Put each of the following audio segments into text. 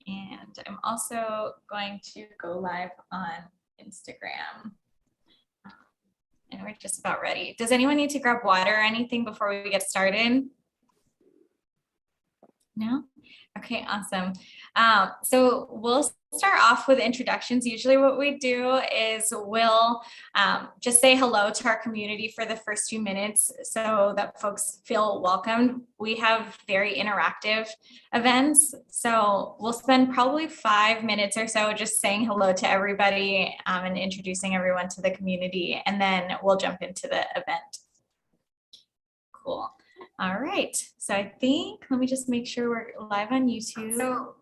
And I'm also going to go live on Instagram. And we're just about ready. Does anyone need to grab water or anything before we get started? No? Okay, awesome. So we'll start off with introductions. Usually what we do is we'll just say hello to our community for the first few minutes so that folks feel welcomed. We have very interactive events. So we'll spend probably 5 minutes or so just saying hello to everybody and introducing everyone to the community. And then we'll jump into the event. Cool. All right, so I think, let me just make sure we're live on YouTube. So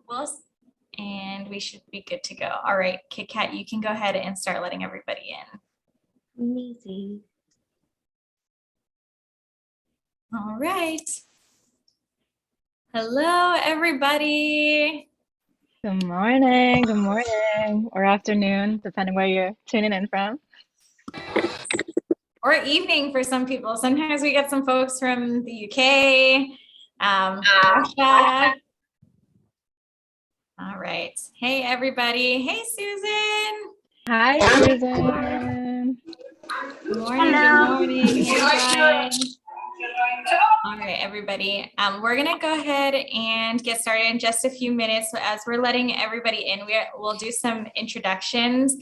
and we should be good to go. All right, Kit Kat, you can go ahead and start letting everybody in. Amazing. All right. Hello, everybody. Good morning, or afternoon, depending where you're tuning in from. Or evening for some people. Sometimes we get some folks from the UK, Russia. All right. Hey, everybody. Hey, Susan. Hi, Susan. Good morning. Good morning. Hey, guys. All right, everybody. We're going to go ahead and get started in just a few minutes. So as we're letting everybody in, we'll do some introductions.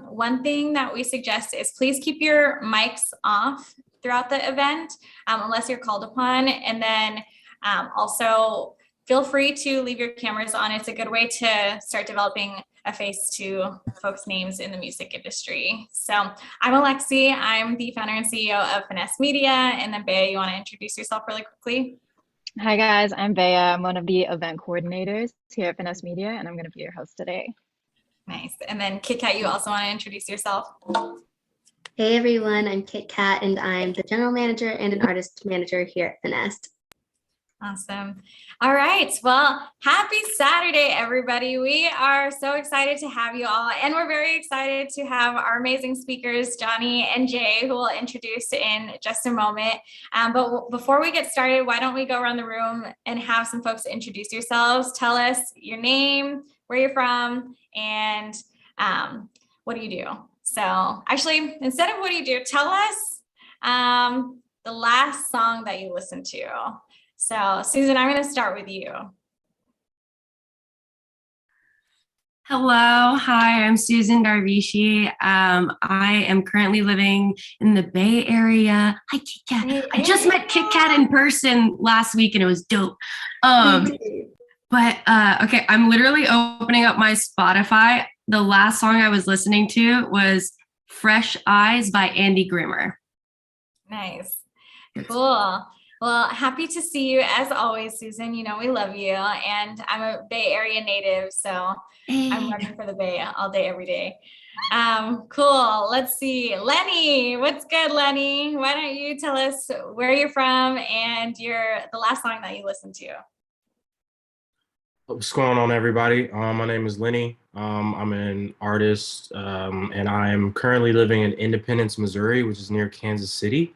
One thing that we suggest is please keep your mics off throughout the event, unless you're called upon. And then also feel free to leave your cameras on. It's a good way to start developing a face to folks' names in the music industry. So I'm EL.SY. I'm the founder and CEO of Finessed Media. And then Bea, you want to introduce yourself really quickly? Hi, guys. I'm Bea. I'm one of the event coordinators here at Finessed Media, and I'm going to be your host today. Nice. And then Kit Kat, you also want to introduce yourself? Hey, everyone. I'm Kit Kat, and I'm the general manager and an artist manager here at Finessed. Awesome. All right. Well, happy Saturday, everybody. We are so excited to have you all. And we're very excited to have our amazing speakers, Jhny and Jay, who will introduce in just a moment. But before we get started, why don't we go around the room and have some folks introduce yourselves. Tell us your name, where you're from, and what do you do? So actually, instead of what do you do, tell us the last song that you listened to. So Susan, I'm going to start with you. Hello, hi, I'm Susan Darvishi. I am currently living in the Bay Area. Hi, Kit Kat. I just met Kit Kat in person last week and it was dope. Okay, I'm literally opening up my Spotify. The last song I was listening to was Fresh Eyes by Andy Grimmer. Nice, cool. Well, happy to see you as always, Susan. You know, we love you. And I'm a Bay Area native, so I'm running for the Bay all day, every day. Cool. Let's see. Lenny, what's good, Lenny? Why don't you tell us where you're from and the last song that you listened to? What's going on, everybody? My name is Lenny. I'm an artist, and I'm currently living in Independence, Missouri, which is near Kansas City.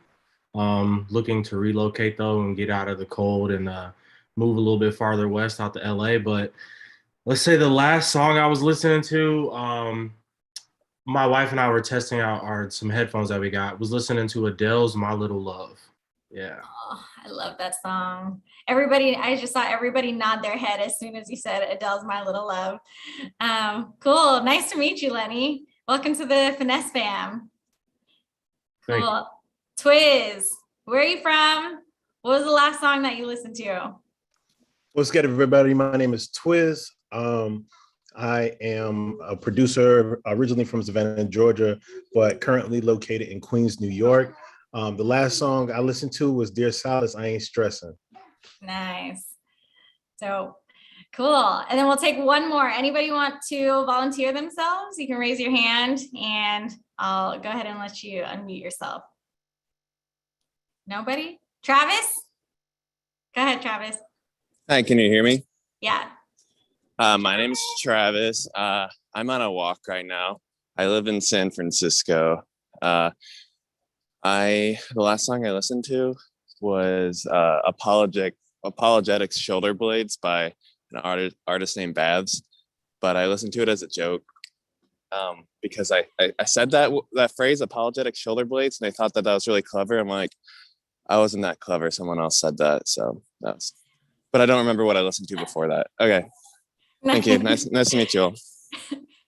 Looking to relocate though and get out of the cold and move a little bit farther west out to LA. But let's say the last song I was listening to, my wife and I were testing out some headphones that we got, was listening to Adele's My Little Love. Yeah. Oh, I love that song. I just saw everybody nod their head as soon as you said Adele's My Little Love. Cool. Nice to meet you, Lenny. Welcome to the Finesse fam. Cool. Twiz, where are you from? What was the last song that you listened to? What's good, everybody? My name is Twiz. I am a producer originally from Savannah, Georgia, but currently located in Queens, New York. The last song I listened to was Dear Solace, I Ain't Stressing. Nice. So cool. And then we'll take one more. Anybody want to volunteer themselves? You can raise your hand and I'll go ahead and let you unmute yourself. Nobody? Travis? Go ahead, Travis. Hi, can you hear me? Yeah. My name's Travis. I'm on a walk right now. I live in San Francisco. The last song I listened to was Apologetics Shoulder Blades by an artist named Babs, but I listened to it as a joke because I said that phrase, apologetic shoulder blades, and they thought that was really clever. I'm like, I wasn't that clever. Someone else said that, so that's. But I don't remember what I listened to before that. Okay, thank you. Nice to meet you all.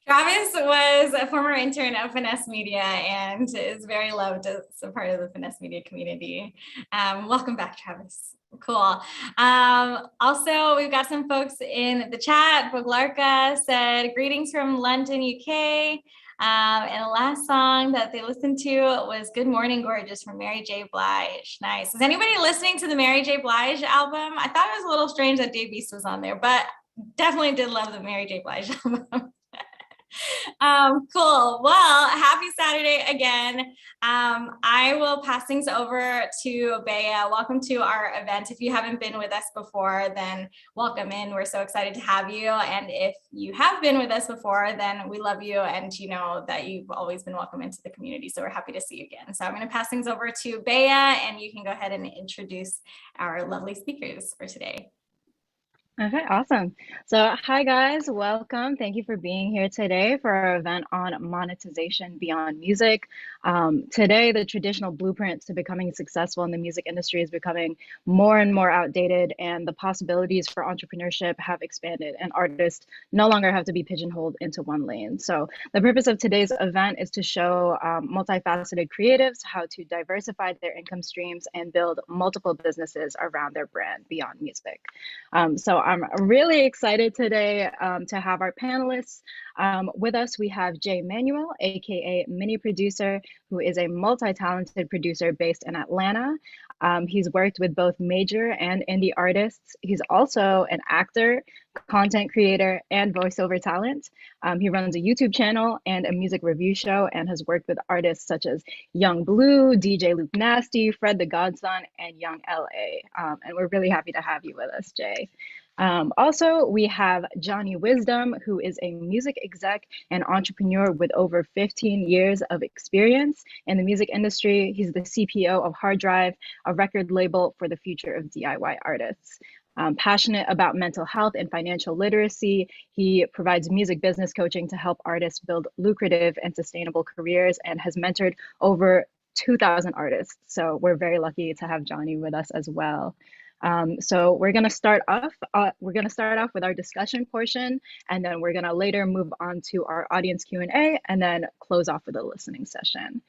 Travis was a former intern at Finessed Media and is very loved as a part of the Finessed Media community. Welcome back, Travis. Cool. Also, we've got some folks in the chat. Boglarka said, greetings from London, UK. And the last song that they listened to was Good Morning Gorgeous from Mary J. Blige. Nice. Is anybody listening to the Mary J. Blige album? I thought it was a little strange that Dave Beast was on there, but definitely did love the Mary J. Blige album. Cool. Well, happy Saturday again. I will pass things over to Bea. Welcome to our event. If you haven't been with us before, then welcome in. We're so excited to have you. And if you have been with us before, then we love you. And you know that you've always been welcome into the community. So we're happy to see you again. So I'm going to pass things over to Bea, and you can go ahead and introduce our lovely speakers for today. Okay, awesome. So hi guys, welcome. Thank you for being here today for our event on monetization beyond music. Today, the traditional blueprint to becoming successful in the music industry is becoming more and more outdated, and the possibilities for entrepreneurship have expanded, and artists no longer have to be pigeonholed into one lane. So the purpose of today's event is to show multifaceted creatives how to diversify their income streams and build multiple businesses around their brand beyond music. So I'm really excited today to have our panelists. With us, we have Jay Manuel, aka Mini Producer, who is a multi-talented producer based in Atlanta. He's worked with both major and indie artists. He's also an actor, content creator, and voiceover talent. He runs a YouTube channel and a music review show, and has worked with artists such as Young Blue, DJ Luke Nasty, Fred the Godson, and Young L.A. And we're really happy to have you with us, Jay. Also, we have Jhny Wzdm, who is a music exec and entrepreneur with over 15 years of experience in the music industry. He's the CPO of Hard Drive, a record label for the future of DIY artists. Passionate about mental health and financial literacy, he provides music business coaching to help artists build lucrative and sustainable careers, and has mentored over 2,000 artists. So we're very lucky to have Jhny with us as well. So we're going to start off with our discussion portion, and then we're going to later move on to our audience Q&A, and then close off with a listening session.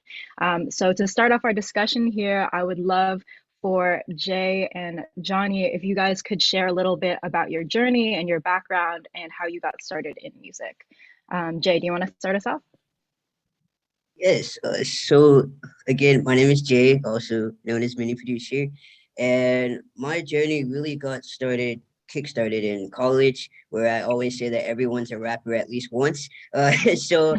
So to start off our discussion here, I would love for Jay and Jhny, if you guys could share a little bit about your journey and your background and how you got started in music. Jay, do you want to start us off? Yes. So again, my name is Jay, also known as Mini Producer. And my journey really got kickstarted in college, where I always say that everyone's a rapper at least once. So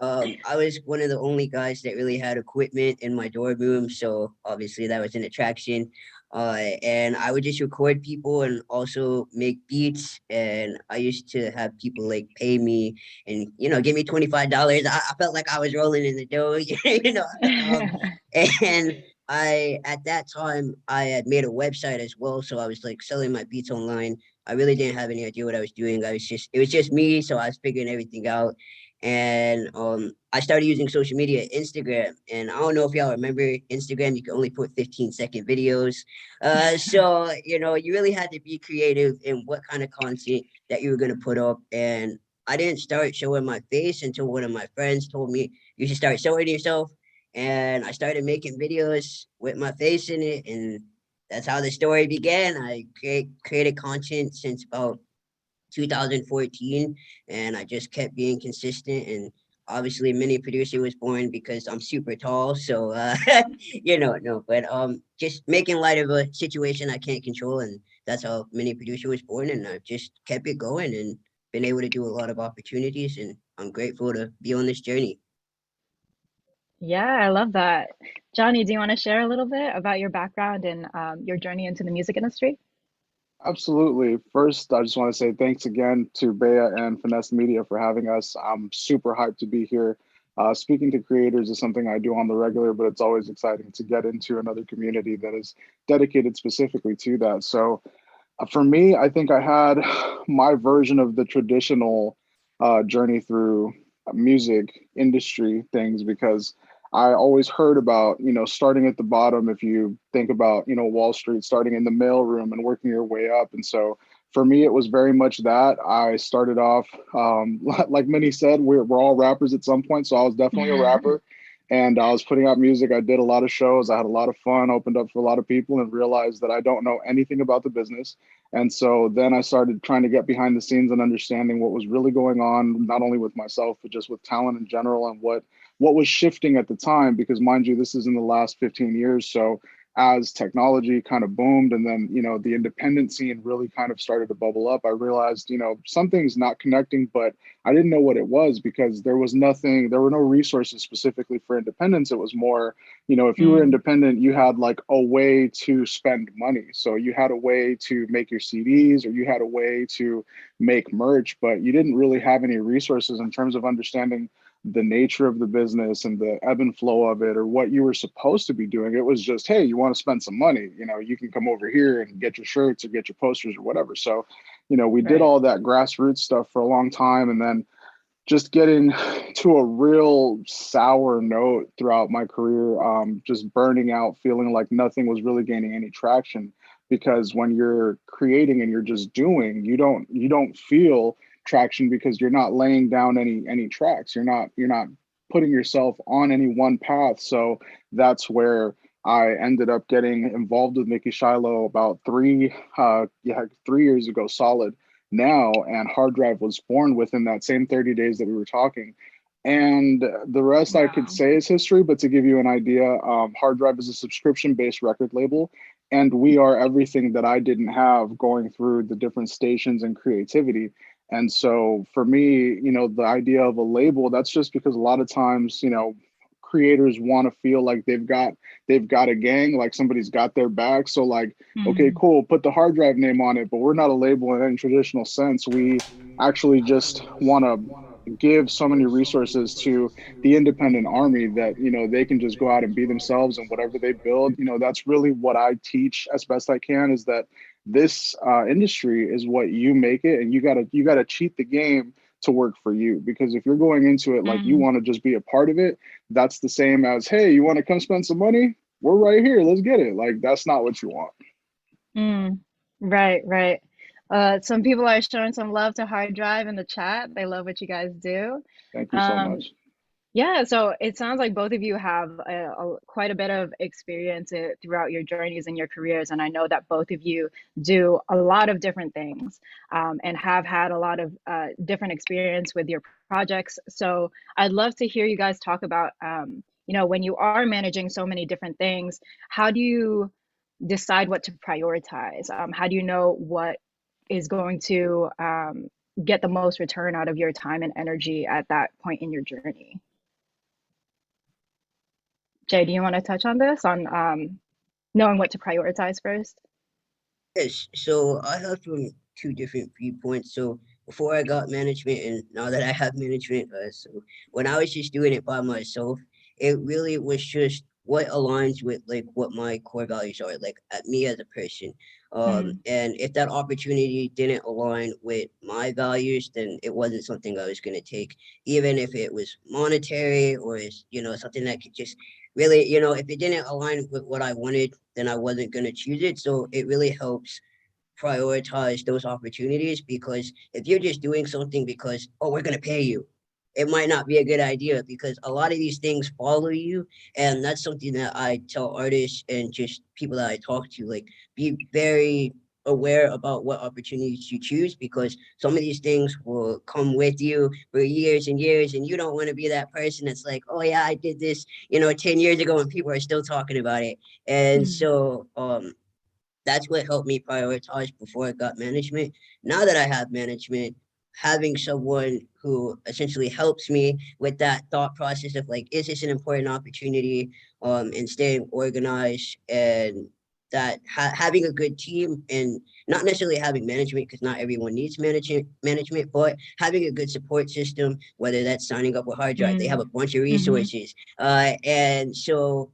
I was one of the only guys that really had equipment in my dorm room. So obviously that was an attraction. And I would just record people and also make beats. And I used to have people like pay me and, give me $25. I felt like I was rolling in the dough, and at that time I had made a website as well, so I was like selling my beats online. I really didn't have any idea what I was doing. It was just me, so I was figuring everything out. And I started using social media, Instagram, and I don't know if y'all remember Instagram. You can only put 15-second videos, so you really had to be creative in what kind of content that you were going to put up. And I didn't start showing my face until one of my friends told me you should start showing yourself. And I started making videos with my face in it, and that's how the story began. I created content since about 2014, and I just kept being consistent. And obviously, Mini Producer was born because I'm super tall, so just making light of a situation I can't control, and that's how Mini Producer was born. And I've just kept it going and been able to do a lot of opportunities, and I'm grateful to be on this journey. Yeah, I love that. Jhny, do you want to share a little bit about your background and your journey into the music industry? Absolutely. First, I just want to say thanks again to Bea and Finessed Media for having us. I'm super hyped to be here. Speaking to creators is something I do on the regular, but it's always exciting to get into another community that is dedicated specifically to that. So For me, I think I had my version of the traditional journey through music industry things, because I always heard about, starting at the bottom. If you think about, Wall Street, starting in the mailroom and working your way up. And so for me, it was very much that. I started off, like many said, we're all rappers at some point. So I was definitely a rapper. And I was putting out music. I did a lot of shows. I had a lot of fun, opened up for a lot of people, and realized that I don't know anything about the business. And so then I started trying to get behind the scenes and understanding what was really going on, not only with myself, but just with talent in general, and what was shifting at the time. Because mind you, this is in the last 15 years. So as technology kind of boomed, and then, the independent scene really kind of started to bubble up, I realized, something's not connecting, but I didn't know what it was, because there were no resources specifically for independence. It was more, if you were independent, you had like a way to spend money. So you had a way to make your CDs, or you had a way to make merch, but you didn't really have any resources in terms of understanding the nature of the business and the ebb and flow of it, or what you were supposed to be doing. It was just, hey, you want to spend some money, you can come over here and get your shirts or get your posters or whatever. So, we did all that grassroots stuff for a long time. And then just getting to a real sour note throughout my career, just burning out, feeling like nothing was really gaining any traction. Because when you're creating and you're just doing, you don't feel traction, because you're not laying down any tracks. You're not putting yourself on any one path. So that's where I ended up getting involved with Mickey Shiloh about 3 years ago, solid now. And Hard Drive was born within that same 30 days that we were talking. And the rest I could say is history, but to give you an idea, Hard Drive is a subscription-based record label, and we are everything that I didn't have going through the different stations and creativity. And so for me, the idea of a label, that's just because a lot of times, creators want to feel like they've got a gang, like somebody's got their back. So like, okay, cool, put the Hard Drive name on it, but we're not a label in any traditional sense. We actually just want to give so many resources to the independent army that, they can just go out and be themselves, and whatever they build, that's really what I teach as best I can, is that this industry is what you make it, and you gotta cheat the game to work for you. Because if you're going into it like you want to just be a part of it, that's the same as, hey, you want to come spend some money? We're right here, let's get it. Like, that's not what you want. Right. Some people are showing some love to Hard Drive in the chat. They love what you guys do. Thank you so much. Yeah, so it sounds like both of you have quite a bit of experience throughout your journeys and your careers. And I know that both of you do a lot of different things, and have had a lot of different experience with your projects. So I'd love to hear you guys talk about, when you are managing so many different things, how do you decide what to prioritize? How do you know what is going to get the most return out of your time and energy at that point in your journey? Jay, do you want to touch on this, on knowing what to prioritize first? Yes, so I have from 2 different viewpoints. So before I got management, and now that I have management, so when I was just doing it by myself, it really was just what aligns with like what my core values are, like at me as a person. And if that opportunity didn't align with my values, then it wasn't something I was going to take, even if it was monetary, or is, something that could just really, if it didn't align with what I wanted, then I wasn't going to choose it. So it really helps prioritize those opportunities, because if you're just doing something because, oh, we're going to pay you, it might not be a good idea, because a lot of these things follow you. And that's something that I tell artists and just people that I talk to, like, be very aware about what opportunities you choose, because some of these things will come with you for years and years, and you don't want to be that person that's like, oh yeah, I did this 10 years ago, and people are still talking about it. And so that's what helped me prioritize before I got management. Now that I have management, having someone who essentially helps me with that thought process of like, is this an important opportunity, and staying organized, and that having a good team, and not necessarily having management, because not everyone needs management, but having a good support system, whether that's signing up with Hard Drive, they have a bunch of resources. And so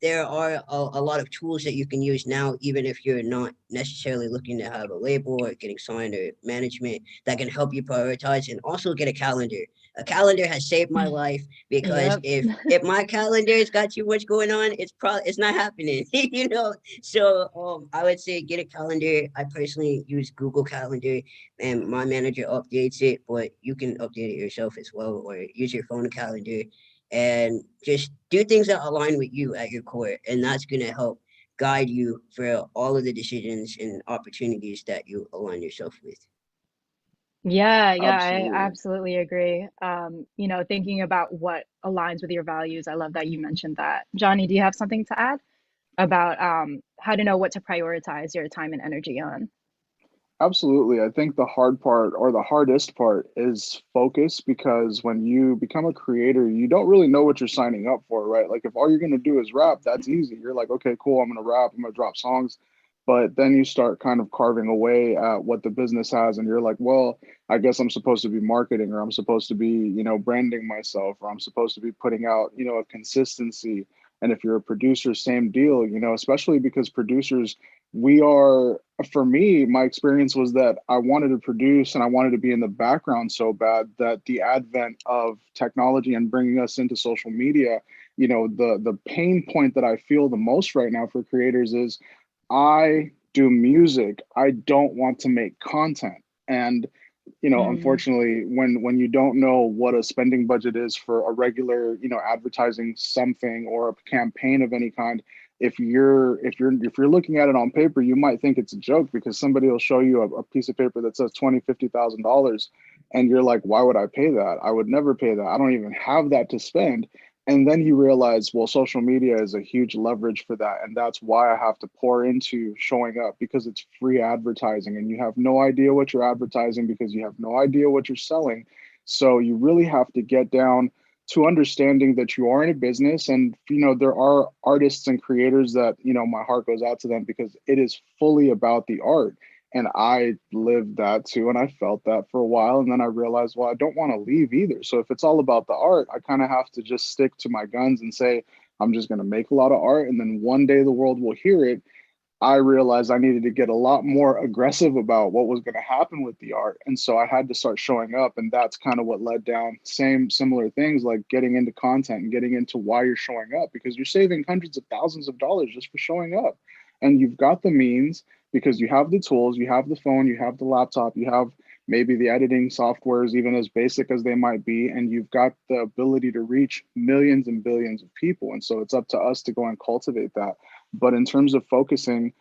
there are a lot of tools that you can use now, even if you're not necessarily looking to have a label or getting signed or management, that can help you prioritize, and also get a calendar. A calendar has saved my life, because Yep. if my calendar's got too much going on, it's not happening, you know. So I would say get a calendar. I personally use Google Calendar, and my manager updates it, but you can update it yourself as well, or use your phone calendar, and just do things that align with you at your core, and that's going to help guide you for all of the decisions and opportunities that you align yourself with. Yeah, I Absolutely. absolutely agree. You know, thinking about what aligns with your values, I love that you mentioned that. Jhny, do you have something to add about how to know what to prioritize your time and energy on? Absolutely. I think the hard part, or the hardest part, is focus, because when you become a creator, you don't really know what you're signing up for, right? Like if all you're going to do is rap, that's easy. You're like, okay, cool, I'm going to rap, I'm going to drop songs. But then you start kind of carving away at what the business has, and you're like, well, I guess I'm supposed to be marketing, or I'm supposed to be, branding myself, or I'm supposed to be putting out, a consistency. And if you're a producer, same deal, especially because producers, we are, for me, my experience was that I wanted to produce and I wanted to be in the background so bad that the advent of technology and bringing us into social media, the pain point that I feel the most right now for creators is, I do music, I don't want to make content. And Mm, unfortunately, when you don't know what a spending budget is for a regular, advertising something or a campaign of any kind, if you're looking at it on paper, you might think it's a joke, because somebody will show you a piece of paper that says $20,000, $50,000, and you're like, why would I pay that? I would never pay that. I don't even have that to spend. And then you realize, well, social media is a huge leverage for that. And that's why I have to pour into showing up, because it's free advertising and you have no idea what you're advertising, because you have no idea what you're selling. So you really have to get down to understanding that you are in a business. And, there are artists and creators that, my heart goes out to them, because it is fully about the art. And I lived that too. And I felt that for a while. And then I realized, well, I don't want to leave either. So if it's all about the art, I kind of have to just stick to my guns and say, I'm just going to make a lot of art. And then one day the world will hear it. I realized I needed to get a lot more aggressive about what was going to happen with the art. And so I had to start showing up. And that's kind of what led down similar things, like getting into content and getting into why you're showing up, because you're saving hundreds of thousands of dollars just for showing up. And you've got the means, because you have the tools, you have the phone, you have the laptop, you have maybe the editing softwares, even as basic as they might be, and you've got the ability to reach millions and billions of people. And so it's up to us to go and cultivate that. But in terms of focusing,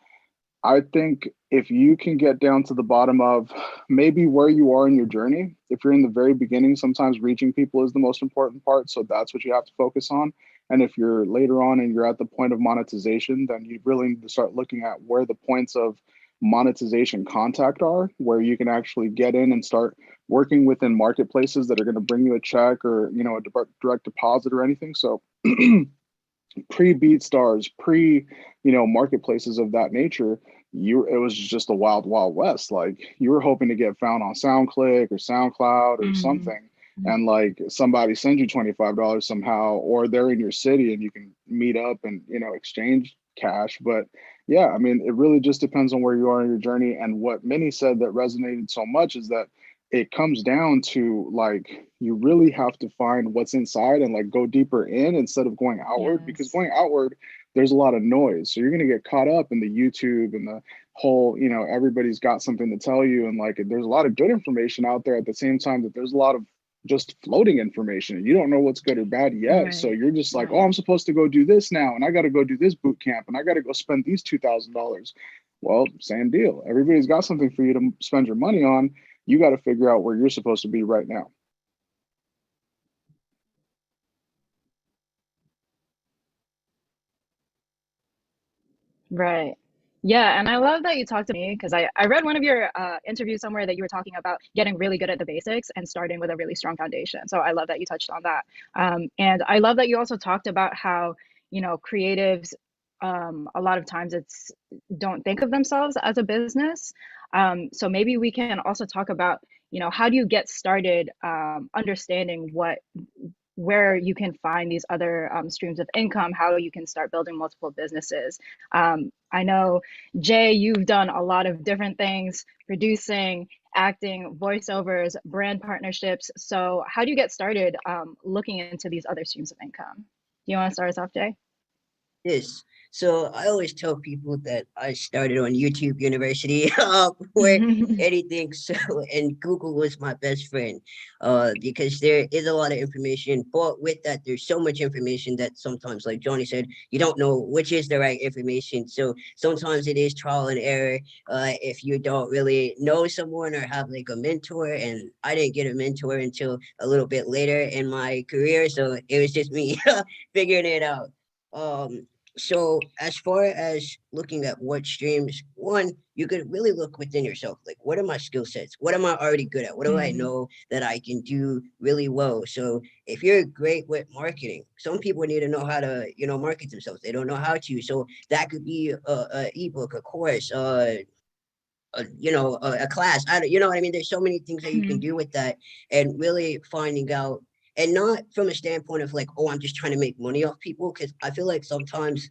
I think if you can get down to the bottom of maybe where you are in your journey, if you're in the very beginning, sometimes reaching people is the most important part. So that's what you have to focus on. And if you're later on and you're at the point of monetization, then you really need to start looking at where the points of monetization contact are, where you can actually get in and start working within marketplaces that are going to bring you a check, or, a direct deposit or anything. So pre-BeatStars, marketplaces of that nature, it was just a wild west. Like, you were hoping to get found on SoundClick or SoundCloud or mm, something, and like somebody sends you $25 somehow, or they're in your city and you can meet up and exchange cash. But yeah, I mean, it really just depends on where you are in your journey. And what Minnie said that resonated so much is that it comes down to, like, you really have to find what's inside and like go deeper in instead of going outward, because yes. going outward, there's a lot of noise. So you're going to get caught up in the YouTube and the whole, everybody's got something to tell you. And like, there's a lot of good information out there at the same time that there's a lot of just floating information, and you don't know what's good or bad yet. So Right. you're just like, oh, Right. I'm supposed to go do this now, and I got to go do this boot camp, and I got to go spend these $2,000. Well, same deal. Everybody's got something for you to spend your money on. You got to figure out where you're supposed to be right now. Right. Yeah, and I love that you talked to me, because I read one of your interviews somewhere that you were talking about getting really good at the basics and starting with a really strong foundation. So I love that you touched on that. And I love that you also talked about how, creatives, a lot of times don't think of themselves as a business. So maybe we can also talk about, how do you get started understanding what where you can find these other streams of income, how you can start building multiple businesses. I know, Jay, you've done a lot of different things, producing, acting, voiceovers, brand partnerships. So how do you get started looking into these other streams of income? Do you want to start us off, Jay? Yes. So I always tell people that I started on YouTube University before anything. So, and Google was my best friend because there is a lot of information. But with that, there's so much information that sometimes, like Jhny said, you don't know which is the right information. So sometimes it is trial and error if you don't really know someone or have like a mentor. And I didn't get a mentor until a little bit later in my career. So it was just me figuring it out. So as far as looking at what streams, one, you could really look within yourself. Like, what are my skill sets? What am I already good at? What do I know that I can do really well? So if you're great with marketing, some people need to know how to, market themselves. They don't know how to. So that could be a ebook, a course, a class. I don't, you know what I mean? There's so many things that you can do with that, and really finding out, and not from a standpoint of like, oh, I'm just trying to make money off people. Cause I feel like sometimes,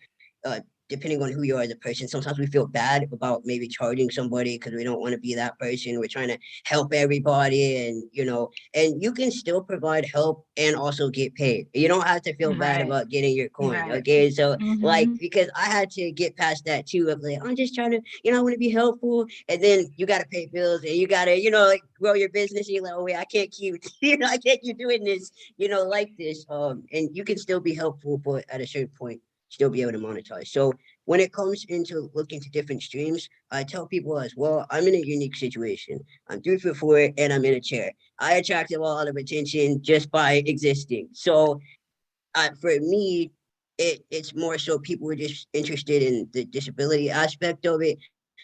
depending on who you are as a person, sometimes we feel bad about maybe charging somebody because we don't want to be that person. We're trying to help everybody, and you can still provide help and also get paid. You don't have to feel bad about getting your coin. Right. Okay. So like, because I had to get past that too, of like, I'm just trying to, I want to be helpful. And then you got to pay bills and you got to, like grow your business. And you're like, oh wait, I can't keep, I can't keep doing this, like this. And you can still be helpful, but at a certain point, still be able to monetize. So when it comes into looking to different streams, I tell people as well, I'm in a unique situation. I'm 3'4" and I'm in a chair. I attracted a lot of attention just by existing. So for me, it's more so people were just interested in the disability aspect of it.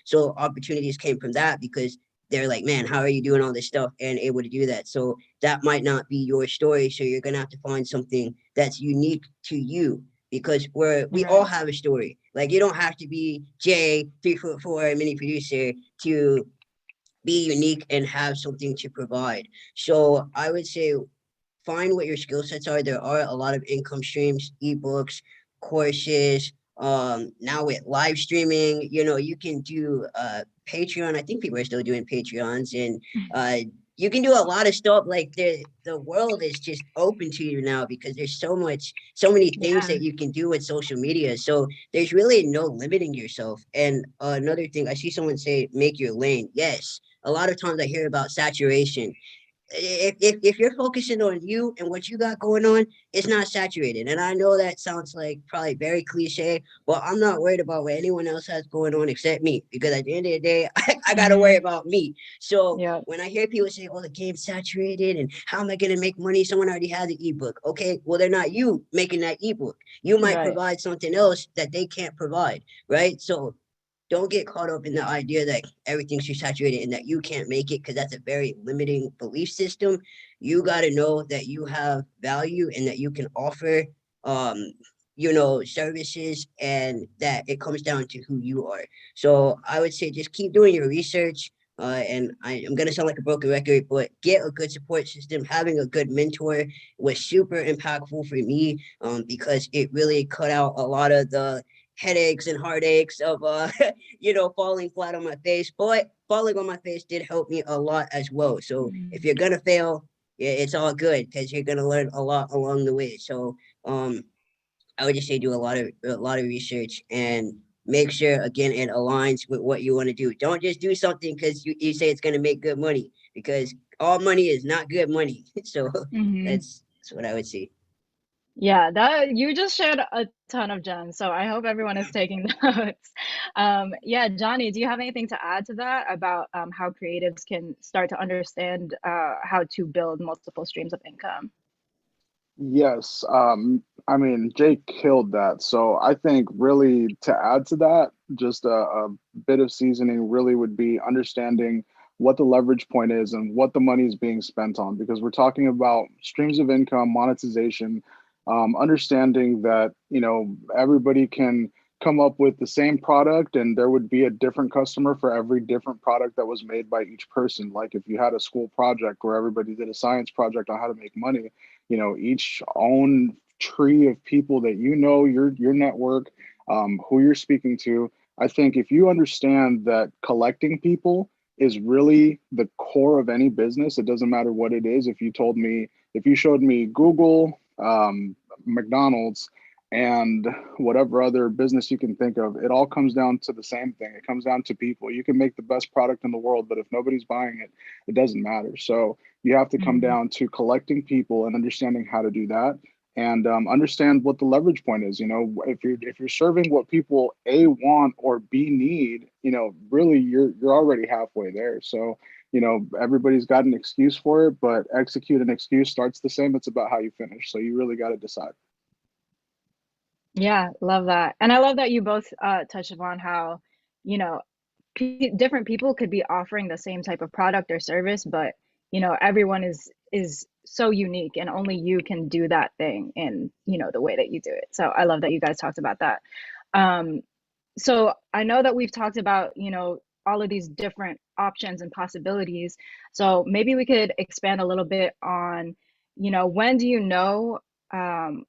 So opportunities came from that because they're like, man, how are you doing all this stuff and able to do that? So that might not be your story. So you're gonna have to find something that's unique to you because we all have a story. Like you don't have to be Jay, 3'4", mini producer to be unique and have something to provide. So I would say find what your skill sets are. There are a lot of income streams, ebooks, courses. Now with live streaming, you can do Patreon. I think people are still doing Patreons, and you can do a lot of stuff. Like the world is just open to you now because there's so many things that you can do with social media. So there's really no limiting yourself. And another thing, I see someone say, make your lane. Yes. A lot of times I hear about saturation. If you're focusing on you and what you got going on, it's not saturated. And I know that sounds like probably very cliche, but I'm not worried about what anyone else has going on except me, because at the end of the day, I got to worry about me. So when I hear people say, oh, the game's saturated and how am I going to make money? Someone already has an ebook. Okay, well, they're not you making that ebook. You might provide something else that they can't provide, right? So don't get caught up in the idea that everything's too saturated and that you can't make it, because that's a very limiting belief system. You got to know that you have value and that you can offer, services, and that it comes down to who you are. So I would say just keep doing your research. And I'm going to sound like a broken record, but get a good support system. Having a good mentor was super impactful for me because it really cut out a lot of the headaches and heartaches of falling flat on my face. But falling on my face did help me a lot as well. So if you're gonna fail, it's all good because you're gonna learn a lot along the way. So I would just say do a lot of research and make sure again it aligns with what you want to do. Don't just do something because you say it's gonna make good money, because all money is not good money. So that's what I would say. Yeah, that you just shared a ton of gems. So I hope everyone is taking notes. Yeah, Jhny, do you have anything to add to that about how creatives can start to understand how to build multiple streams of income? Yes. I mean, Jake killed that. So I think really to add to that, just a bit of seasoning really would be understanding what the leverage point is and what the money is being spent on, because we're talking about streams of income, monetization, understanding that, everybody can come up with the same product and there would be a different customer for every different product that was made by each person. Like if you had a school project where everybody did a science project on how to make money, you know, each own tree of people that you know, your network, who you're speaking to. I think if you understand that collecting people is really the core of any business, it doesn't matter what it is. If you showed me Google, McDonald's, and whatever other business you can think of, it all comes down to the same thing. It comes down to people. You can make the best product in the world, but if nobody's buying it, it doesn't matter. So you have to come down to collecting people and understanding how to do that, and understand what the leverage point is. You know, if you're serving what people A want or B need, you know, really you're already halfway there. So, you know, everybody's got an excuse for it, but execute an excuse starts the same. It's about how you finish. So you really got to decide. Yeah, love that. And I love that you both touched upon how, you know, different people could be offering the same type of product or service, but you know, everyone is so unique and only you can do that thing in, you know, the way that you do it. So I love that you guys talked about that. So I know that we've talked about, you know, all of these different options and possibilities. So maybe we could expand a little bit on, you know, when do you know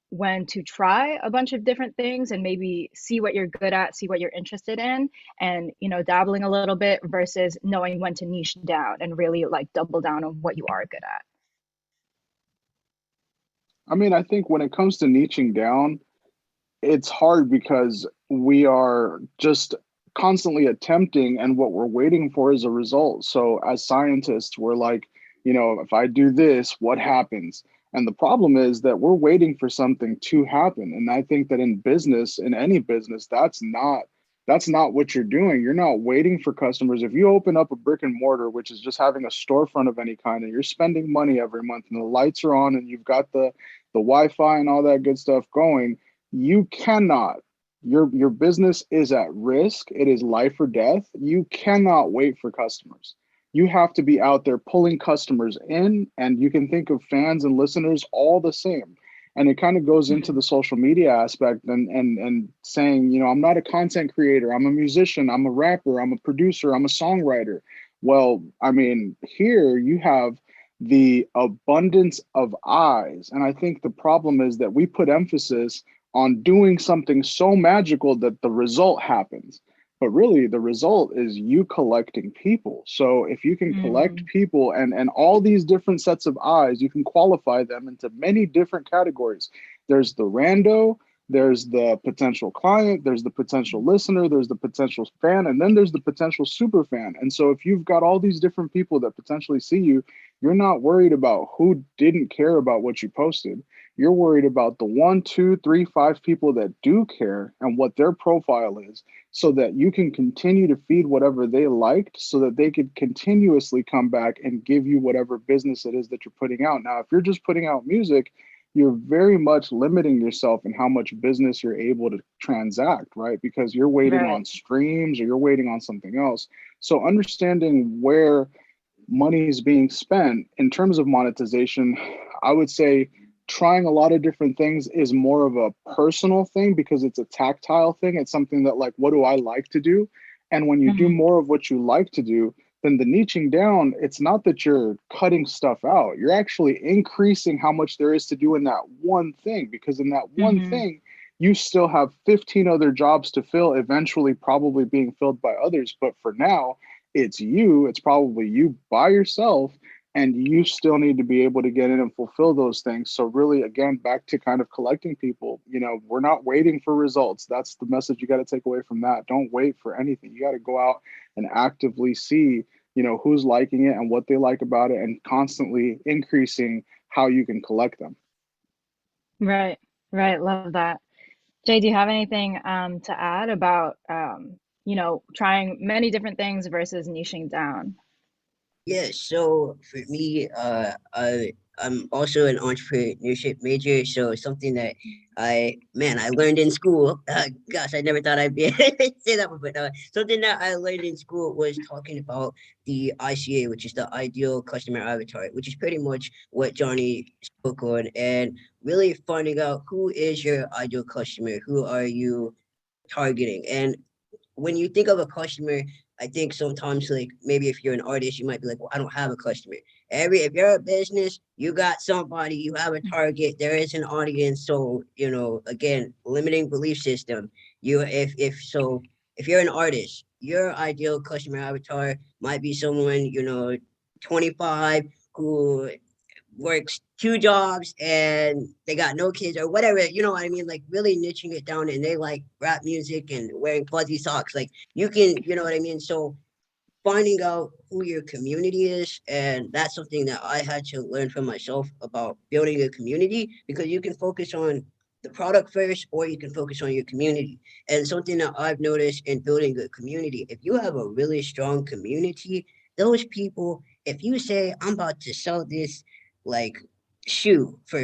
when to try a bunch of different things and maybe see what you're good at, see what you're interested in, and, you know, dabbling a little bit versus knowing when to niche down and really like double down on what you are good at. I mean, I think when it comes to niching down, it's hard because we are just constantly attempting, and what we're waiting for is a result. So as scientists, we're like, you know, if I do this, what happens? And the problem is that we're waiting for something to happen. And I think that in business, in any business, that's not what you're doing. You're not waiting for customers. If you open up a brick and mortar, which is just having a storefront of any kind, and you're spending money every month and the lights are on and you've got the Wi-Fi and all that good stuff going, you cannot, your business is at risk. It is life or death. You cannot wait for customers. You have to be out there pulling customers in, and you can think of fans and listeners all the same. And it kind of goes into the social media aspect and saying, you know, I'm not a content creator. I'm a musician. I'm a rapper. I'm a producer. I'm a songwriter. Well, I mean, here you have the abundance of eyes. And I think the problem is that we put emphasis on doing something so magical that the result happens. But really, the result is you collecting people. So if you can collect people and all these different sets of eyes, you can qualify them into many different categories. There's the rando, there's the potential client, there's the potential listener, there's the potential fan, and then there's the potential super fan. And so if you've got all these different people that potentially see you, you're not worried about who didn't care about what you posted. You're worried about the 1, 2, 3, 5 people that do care and what their profile is, so that you can continue to feed whatever they liked, so that they could continuously come back and give you whatever business it is that you're putting out. Now, if you're just putting out music, you're very much limiting yourself in how much business you're able to transact, right? Because you're waiting on streams or you're waiting on something else. So understanding where money is being spent in terms of monetization, I would say trying a lot of different things is more of a personal thing because it's a tactile thing. It's something that, like, what do I like to do? And when you do more of what you like to do, then the niching down, it's not that you're cutting stuff out. You're actually increasing how much there is to do in that one thing, because in that one thing, you still have 15 other jobs to fill, eventually probably being filled by others. But for now, it's probably you by yourself, and you still need to be able to get in and fulfill those things. So really, again, back to kind of collecting people, you know, we're not waiting for results. That's the message you got to take away from that. Don't wait for anything. You got to go out and actively see, you know, who's liking it and what they like about it, and constantly increasing how you can collect them. Right. Love that. Jay, do you have anything to add about, you know, trying many different things versus niching down? Yeah, so for me, I'm also an entrepreneurship major. So something that I learned in school. Gosh, I never thought I'd be able to say that, but something that I learned in school was talking about the ICA, which is the ideal customer avatar, which is pretty much what Jhny spoke on, and really finding out who is your ideal customer, who are you targeting. And when you think of a customer, I think sometimes like maybe if you're an artist, you might be like, well, I don't have a customer. If you're a business, you got somebody, you have a target, there is an audience. So, you know, again, limiting belief system. If you're an artist, your ideal customer avatar might be someone, you know, 25 who works 2 jobs and they got no kids or whatever, you know what I mean? Like really niching it down, and they like rap music and wearing fuzzy socks. Like you can, you know what I mean? So finding out who your community is, and that's something that I had to learn for myself about building a community, because you can focus on the product first or you can focus on your community. And something that I've noticed in building a community, if you have a really strong community, those people, if you say I'm about to sell this like shoe for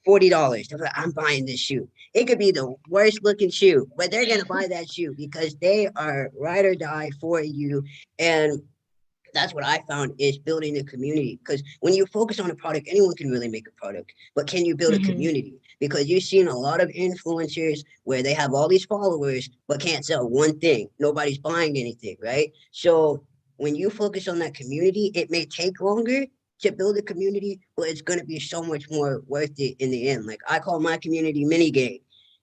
$40, they're like, I'm buying this shoe. It could be the worst looking shoe, but they're gonna buy that shoe because they are ride or die for you. And that's what I found is building a community. Because when you focus on a product, anyone can really make a product, but can you build a community? Because you've seen a lot of influencers where they have all these followers, but can't sell one thing. Nobody's buying anything, right? So when you focus on that community, it may take longer to build a community, but it's going to be so much more worth it in the end. Like I call my community mini gang,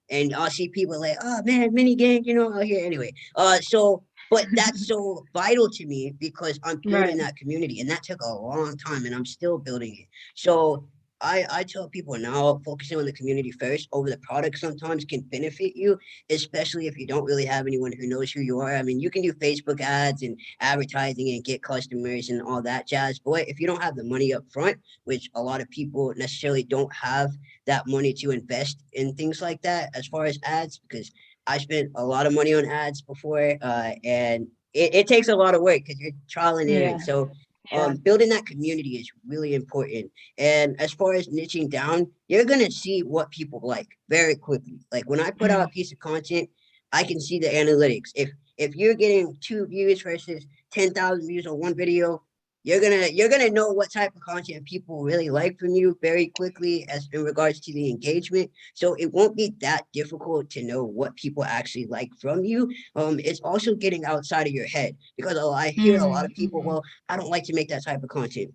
and I'll see people like, oh man, mini gang, you know, out here anyway. But that's so vital to me because I'm building that community, and that took a long time, and I'm still building it. So I tell people now, focusing on the community first over the product sometimes can benefit you, especially if you don't really have anyone who knows who you are. I mean, you can do Facebook ads and advertising and get customers and all that jazz, but if you don't have the money up front, which a lot of people necessarily don't have that money to invest in things like that as far as ads, because I spent a lot of money on ads before, and it takes a lot of work because you're trial and error. So building that community is really important. And as far as niching down, you're going to see what people like very quickly. Like when I put out a piece of content, I can see the analytics. If you're getting 2 views versus 10,000 views on one video, you're gonna know what type of content people really like from you very quickly as in regards to the engagement. So it won't be that difficult to know what people actually like from you. It's also getting outside of your head, because I hear a lot of people, well, I don't like to make that type of content.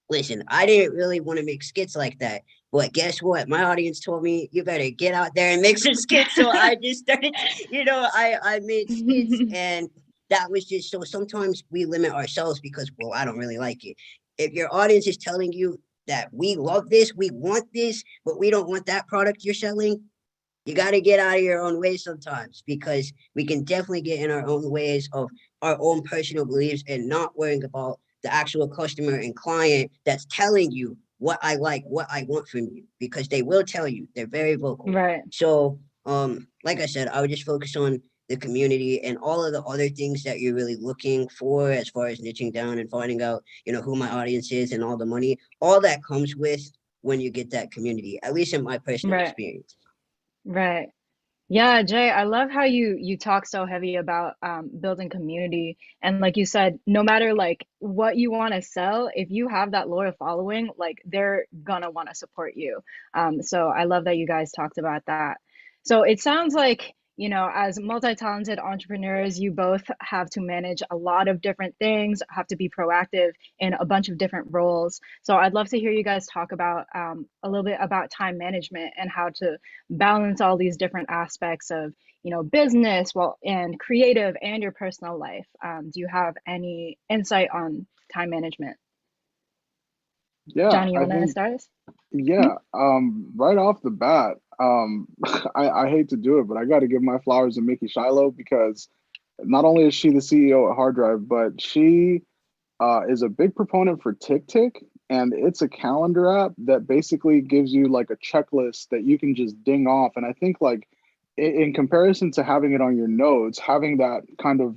Listen, I didn't really want to make skits like that, but guess what? My audience told me you better get out there and make some skits. So I just started, you know, I made skits, and that was just, so sometimes we limit ourselves because, well, I don't really like it. If your audience is telling you that we love this, we want this, but we don't want that product you're selling, you got to get out of your own way sometimes, because we can definitely get in our own ways of our own personal beliefs and not worrying about the actual customer and client that's telling you what I like, what I want from you, because they will tell you. They're very vocal. Right. So, like I said, I would just focus on the community and all of the other things that you're really looking for as far as niching down and finding out, you know, who my audience is and all the money. All that comes with when you get that community, at least in my personal experience. Right. Yeah, Jay, I love how you talk so heavy about building community. And like you said, no matter like what you want to sell, if you have that loyal following, like they're gonna want to support you. So I love that you guys talked about that. So it sounds like, you know, as multi-talented entrepreneurs, you both have to manage a lot of different things, have to be proactive in a bunch of different roles. So I'd love to hear you guys talk about a little bit about time management and how to balance all these different aspects of, you know, business, well, and creative and your personal life. Do you have any insight on time management? Yeah, Jhny, you I want to think, start us? yeah, right off the bat, I hate to do it, but I got to give my flowers to Mickey Shiloh, because not only is she the CEO at Hard Drive, but she is a big proponent for TickTick, and it's a calendar app that basically gives you like a checklist that you can just ding off. And I think like in comparison to having it on your notes, having that kind of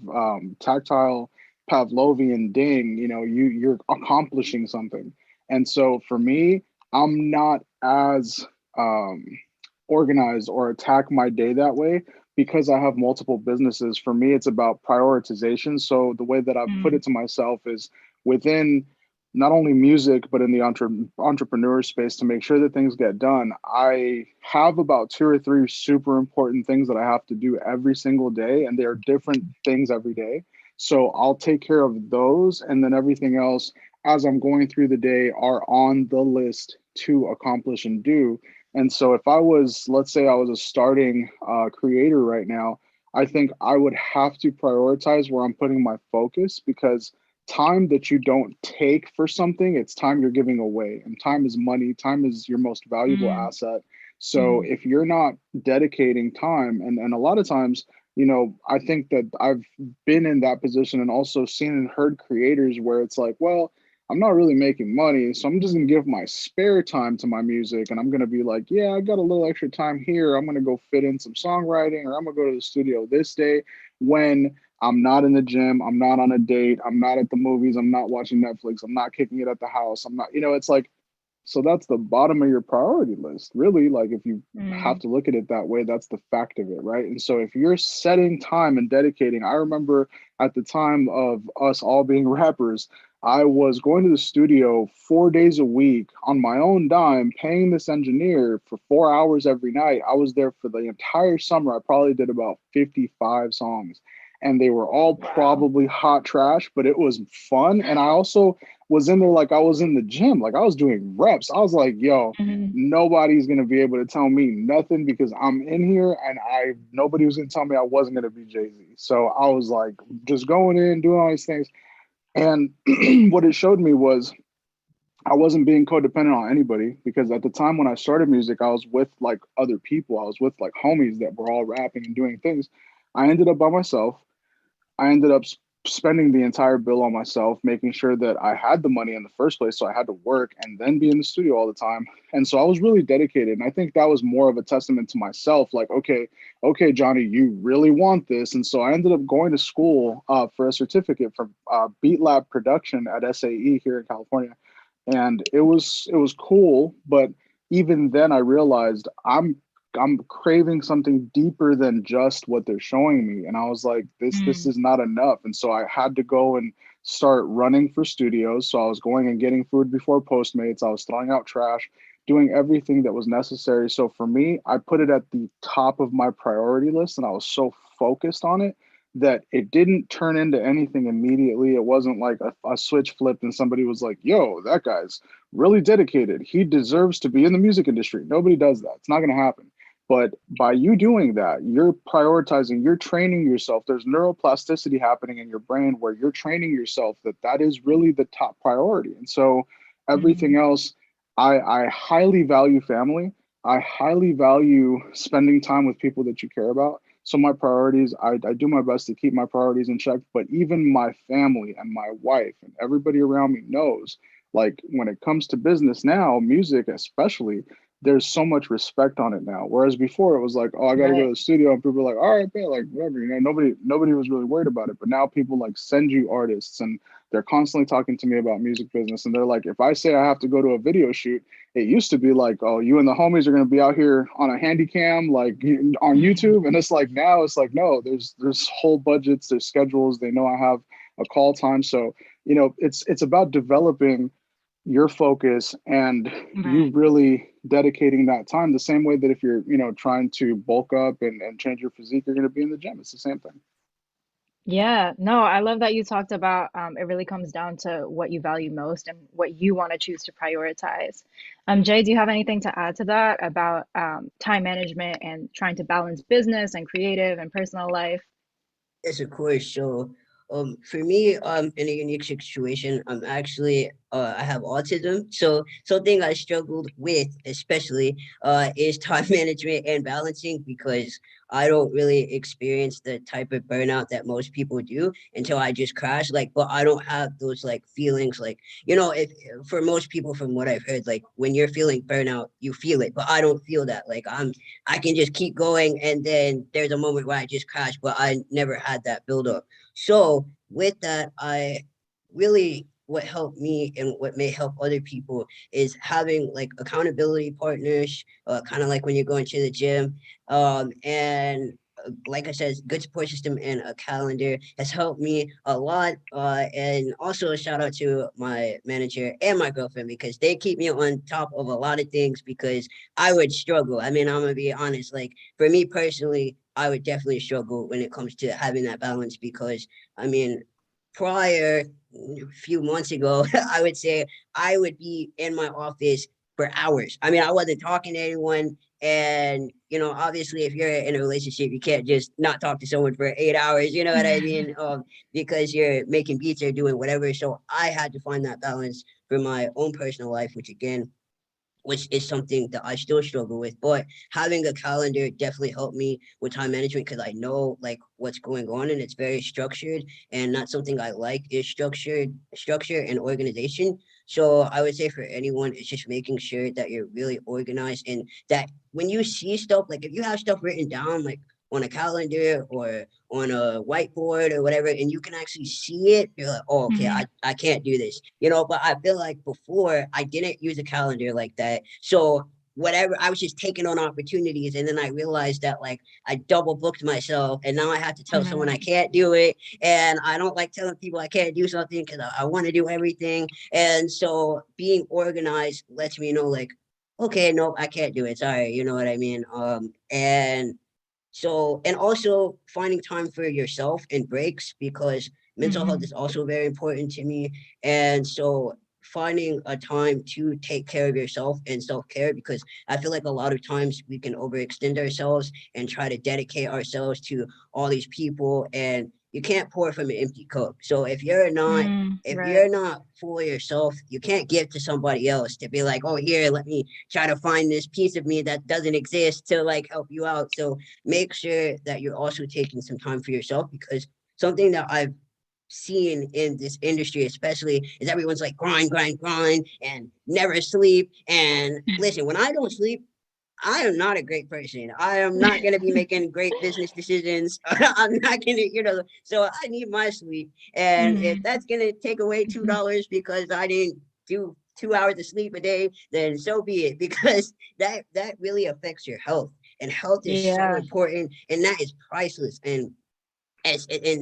tactile Pavlovian ding, you know, you're accomplishing something. And so for me, I'm not as organized or attack my day that way, because I have multiple businesses. For me, it's about prioritization. So the way that I've put it to myself is within not only music, but in the entrepreneur space to make sure that things get done, I have about 2 or 3 super important things that I have to do every single day. And they are different things every day. So I'll take care of those. And then everything else as I'm going through the day are on the list to accomplish and do. And so if I was, let's say I was a starting creator right now, I think I would have to prioritize where I'm putting my focus, because time that you don't take for something, it's time you're giving away, and time is money. Time is your most valuable asset. So if you're not dedicating time, and a lot of times, I think that I've been in that position and also seen and heard creators where it's like, well, I'm not really making money, so I'm just gonna give my spare time to my music, and I'm gonna be like, yeah, I got a little extra time here. I'm gonna go fit in some songwriting, or I'm gonna go to the studio this day, when I'm not in the gym, I'm not on a date, I'm not at the movies, I'm not watching Netflix, I'm not kicking it at the house, I'm not, it's like, so that's the bottom of your priority list, really. Like, if you have to look at it that way, that's the fact of it, right? And so if you're setting time and dedicating, I remember at the time of us all being rappers, I was going to the studio 4 days a week on my own dime, paying this engineer for 4 hours every night. I was there for the entire summer. I probably did about 55 songs, and they were all probably hot trash, but it was fun. And I also was in there like I was in the gym, like I was doing reps. I was like, yo, nobody's gonna be able to tell me nothing, because I'm in here, and nobody was gonna tell me I wasn't gonna be Jay-Z. So I was like just going in, doing all these things. And what it showed me was I wasn't being codependent on anybody, because at the time when I started music, I was with like other people. I was with like homies that were all rapping and doing things. I ended up by myself. I ended up spending the entire bill on myself, making sure that I had the money in the first place. So I had to work and then be in the studio all the time. And so I was really dedicated. And I think that was more of a testament to myself. Like, okay, Jhny, you really want this. And so I ended up going to school for a certificate for Beat Lab production at SAE here in California. And it was cool. But even then I realized I'm craving something deeper than just what they're showing me. And I was like, this is not enough. And so I had to go and start running for studios. So I was going and getting food before Postmates. I was throwing out trash, doing everything that was necessary. So for me, I put it at the top of my priority list, and I was so focused on it that it didn't turn into anything immediately. It wasn't like a switch flipped and somebody was like, yo, that guy's really dedicated, he deserves to be in the music industry. Nobody does that. It's not going to happen. But by you doing that, you're prioritizing, you're training yourself. There's neuroplasticity happening in your brain where you're training yourself that is really the top priority. And so everything else, I highly value family. I highly value spending time with people that you care about. So my priorities, I do my best to keep my priorities in check, but even my family and my wife and everybody around me knows, like, when it comes to business now, music especially, there's so much respect on it now. Whereas before it was like, oh, I got to go to the studio, and people were like, all right, man, like whatever, nobody was really worried about it. But now people like send you artists, and they're constantly talking to me about music business. And they're like, if I say I have to go to a video shoot, it used to be like, oh, you and the homies are going to be out here on a handy cam, like on YouTube. And it's like, now it's like, no, there's whole budgets, there's schedules. They know I have a call time. So, it's about developing your focus and you really dedicating that time, the same way that if you're, trying to bulk up and change your physique, you're going to be in the gym. It's the same thing. Yeah, no, I love that you talked about it really comes down to what you value most and what you want to choose to prioritize. Jay, do you have anything to add to that about time management and trying to balance business and creative and personal life? Yes, of course. So, for me, in a unique situation, I'm actually, I have autism. So something I struggled with, especially, is time management and balancing, because I don't really experience the type of burnout that most people do until I just crash. Like, but I don't have those like feelings, like, if for most people, from what I've heard, like when you're feeling burnout, you feel it, but I don't feel that. Like I can just keep going, and then there's a moment where I just crash, but I never had that buildup. So with that, I really, what helped me and what may help other people is having like accountability partners, kind of like when you're going to the gym, and like I said, good support system and a calendar has helped me a lot. And also a shout out to my manager and my girlfriend because they keep me on top of a lot of things because I would struggle. I mean, I'm gonna be honest, like for me personally, I would definitely struggle when it comes to having that balance because I mean, prior a few months ago, I would say I would be in my office for hours. I mean, I wasn't talking to anyone. And, you know, obviously, if you're in a relationship, you can't just not talk to someone for 8 hours, you know what I mean? Because you're making beats or doing whatever. So I had to find that balance for my own personal life, which is something that I still struggle with. But having a calendar definitely helped me with time management because I know like what's going on and it's very structured and not something I like is structure and organization. So I would say for anyone, it's just making sure that you're really organized and that when you see stuff, like if you have stuff written down, like on a calendar or on a whiteboard or whatever, and you can actually see it, you're like, oh, okay, I can't do this, you know, but I feel like before I didn't use a calendar like that. So whatever, I was just taking on opportunities. And then I realized that like I double booked myself and now I have to tell someone I can't do it. And I don't like telling people I can't do something because I want to do everything. And so being organized lets me know like, okay, no, I can't do it. Sorry, you know what I mean? And so, and also finding time for yourself and breaks because mental health is also very important to me. And so finding a time to take care of yourself and self-care because I feel like a lot of times we can overextend ourselves and try to dedicate ourselves to all these people and you can't pour from an empty cup. So if you're not full of yourself, you can't give to somebody else to be like, oh, here, let me try to find this piece of me that doesn't exist to like help you out. So make sure that you're also taking some time for yourself because something that I've seen in this industry, especially, is everyone's like grind, grind, grind, and never sleep. And listen, when I don't sleep, I am not a great person. I am not going to be making great business decisions. I'm not going to, you know, so I need my sleep. And if that's going to take away $2 because I didn't do 2 hours of sleep a day, then so be it, because that really affects your health. And health is so important and that is priceless. And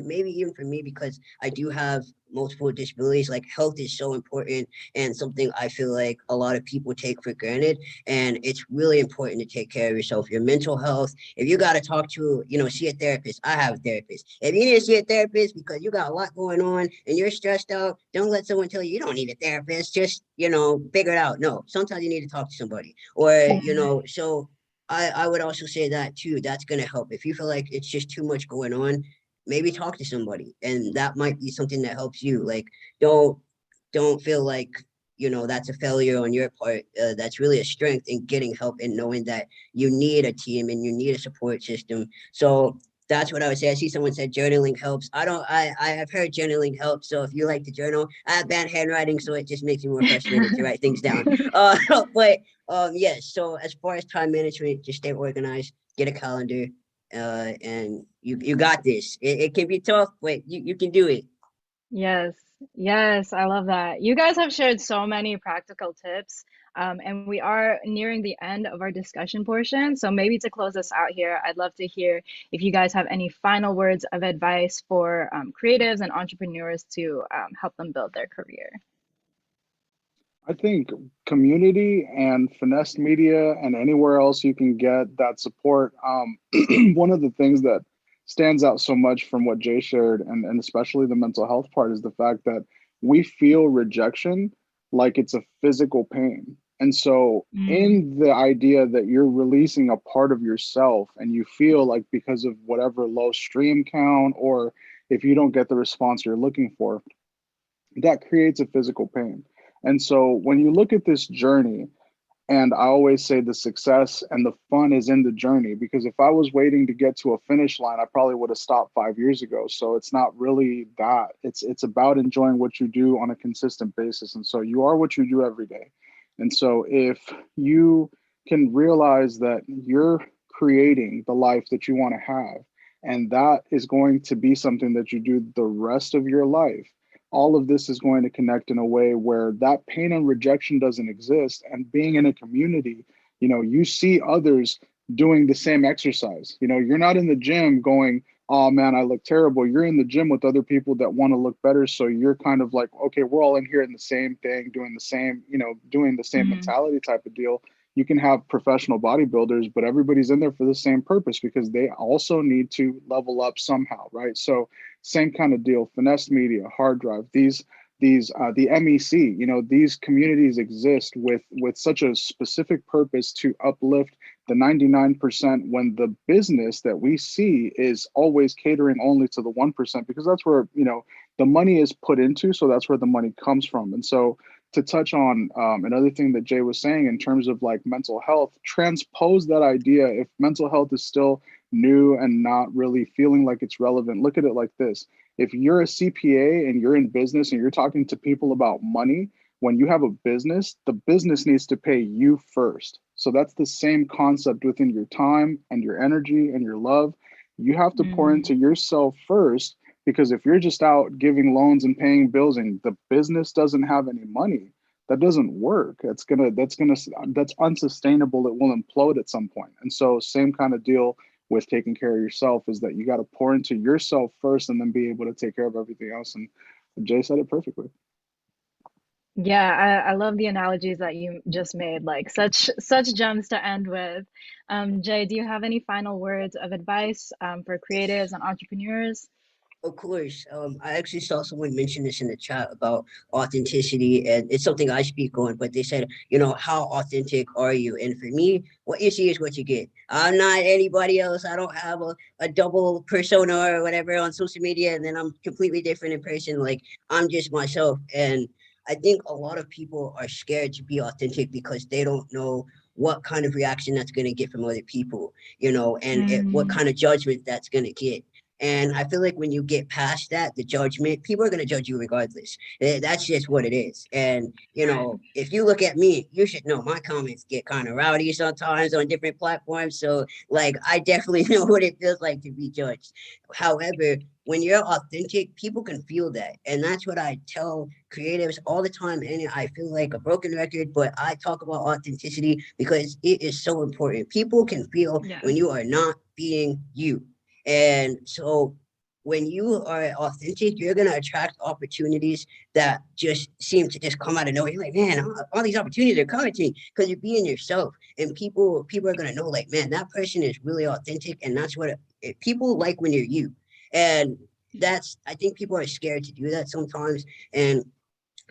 maybe even for me, because I do have multiple disabilities, like health is so important and something I feel like a lot of people take for granted. And it's really important to take care of yourself, your mental health. If you got to talk to, you know, see a therapist, I have a therapist. If you need to see a therapist because you got a lot going on and you're stressed out, don't let someone tell you you don't need a therapist. Just, you know, figure it out. No, sometimes you need to talk to somebody or, you know, so I would also say that too. That's going to help. If you feel like it's just too much going on, maybe talk to somebody and that might be something that helps you. Like don't feel like, you know, that's a failure on your part. That's really a strength in getting help and knowing that you need a team and you need a support system. So that's what I would say. I see someone said journaling helps. I have heard journaling helps. So if you like to journal, I have bad handwriting, so it just makes me more frustrated to write things down. But yes, so as far as time management, just stay organized, get a calendar, and you got this. It can be tough, but you can do it. Yes, yes, I love that. You guys have shared so many practical tips, and we are nearing the end of our discussion portion. So maybe to close us out here, I'd love to hear if you guys have any final words of advice for creatives and entrepreneurs to help them build their career. I think community and Finessed Media and anywhere else you can get that support. One of the things that stands out so much from what Jay shared, and especially the mental health part, is the fact that we feel rejection like it's a physical pain. And so in the idea that you're releasing a part of yourself and you feel like because of whatever low stream count, or if you don't get the response you're looking for, that creates a physical pain. And so when you look at this journey, and I always say the success and the fun is in the journey, because if I was waiting to get to a finish line, I probably would have stopped 5 years ago. So it's not really that. It's about enjoying what you do on a consistent basis. And so you are what you do every day. And so if you can realize that you're creating the life that you want to have, and that is going to be something that you do the rest of your life, all of this is going to connect in a way where that pain and rejection doesn't exist. And being in a community, you know, you see others doing the same exercise. You know, you're not in the gym going, oh man, I look terrible. You're in the gym with other people that want to look better. So you're kind of like, okay, we're all in here in the same thing, doing the same, you know, doing the same mentality type of deal. You can have professional bodybuilders, but everybody's in there for the same purpose because they also need to level up somehow, right? So same kind of deal. Finessed Media, Hard Drive, these the MEC, you know, these communities exist with such a specific purpose to uplift the 99% when the business that we see is always catering only to the 1%, because that's where, you know, the money is put into. So that's where the money comes from. And so to touch on another thing that Jay was saying in terms of like mental health, transpose that idea. If mental health is still new and not really feeling like it's relevant, look at it like this. If you're a CPA and you're in business and you're talking to people about money, when you have a business, the business needs to pay you first. So that's the same concept within your time and your energy and your love. You have to pour into yourself first, because if you're just out giving loans and paying bills and the business doesn't have any money, that doesn't work. That's unsustainable. It will implode at some point. And so same kind of deal with taking care of yourself, is that you got to pour into yourself first and then be able to take care of everything else. And Jay said it perfectly. Yeah, I love the analogies that you just made, like such gems to end with. Jay, do you have any final words of advice for creatives and entrepreneurs? Of course. I actually saw someone mention this in the chat about authenticity, and it's something I speak on, but they said, you know, how authentic are you? And for me, what you see is what you get. I'm not anybody else. I don't have a double persona or whatever on social media, and then I'm completely different in person. Like, I'm just myself. And I think a lot of people are scared to be authentic because they don't know what kind of reaction that's going to get from other people, you know, and what kind of judgment that's going to get. And I feel like when you get past that, the judgment, people are going to judge you regardless. That's just what it is. And, you know, if you look at me, you should know my comments get kind of rowdy sometimes on different platforms. So, like, I definitely know what it feels like to be judged. However, when you're authentic, people can feel that. And that's what I tell creatives all the time. And I feel like a broken record, but I talk about authenticity because it is so important. People can feel when you are not being you. And so when you are authentic, you're going to attract opportunities that just seem to just come out of nowhere. You're like, man, all these opportunities are coming to me because you're being yourself. And people are going to know, like, man, that person is really authentic. And that's what people like when you're you. And I think people are scared to do that sometimes. And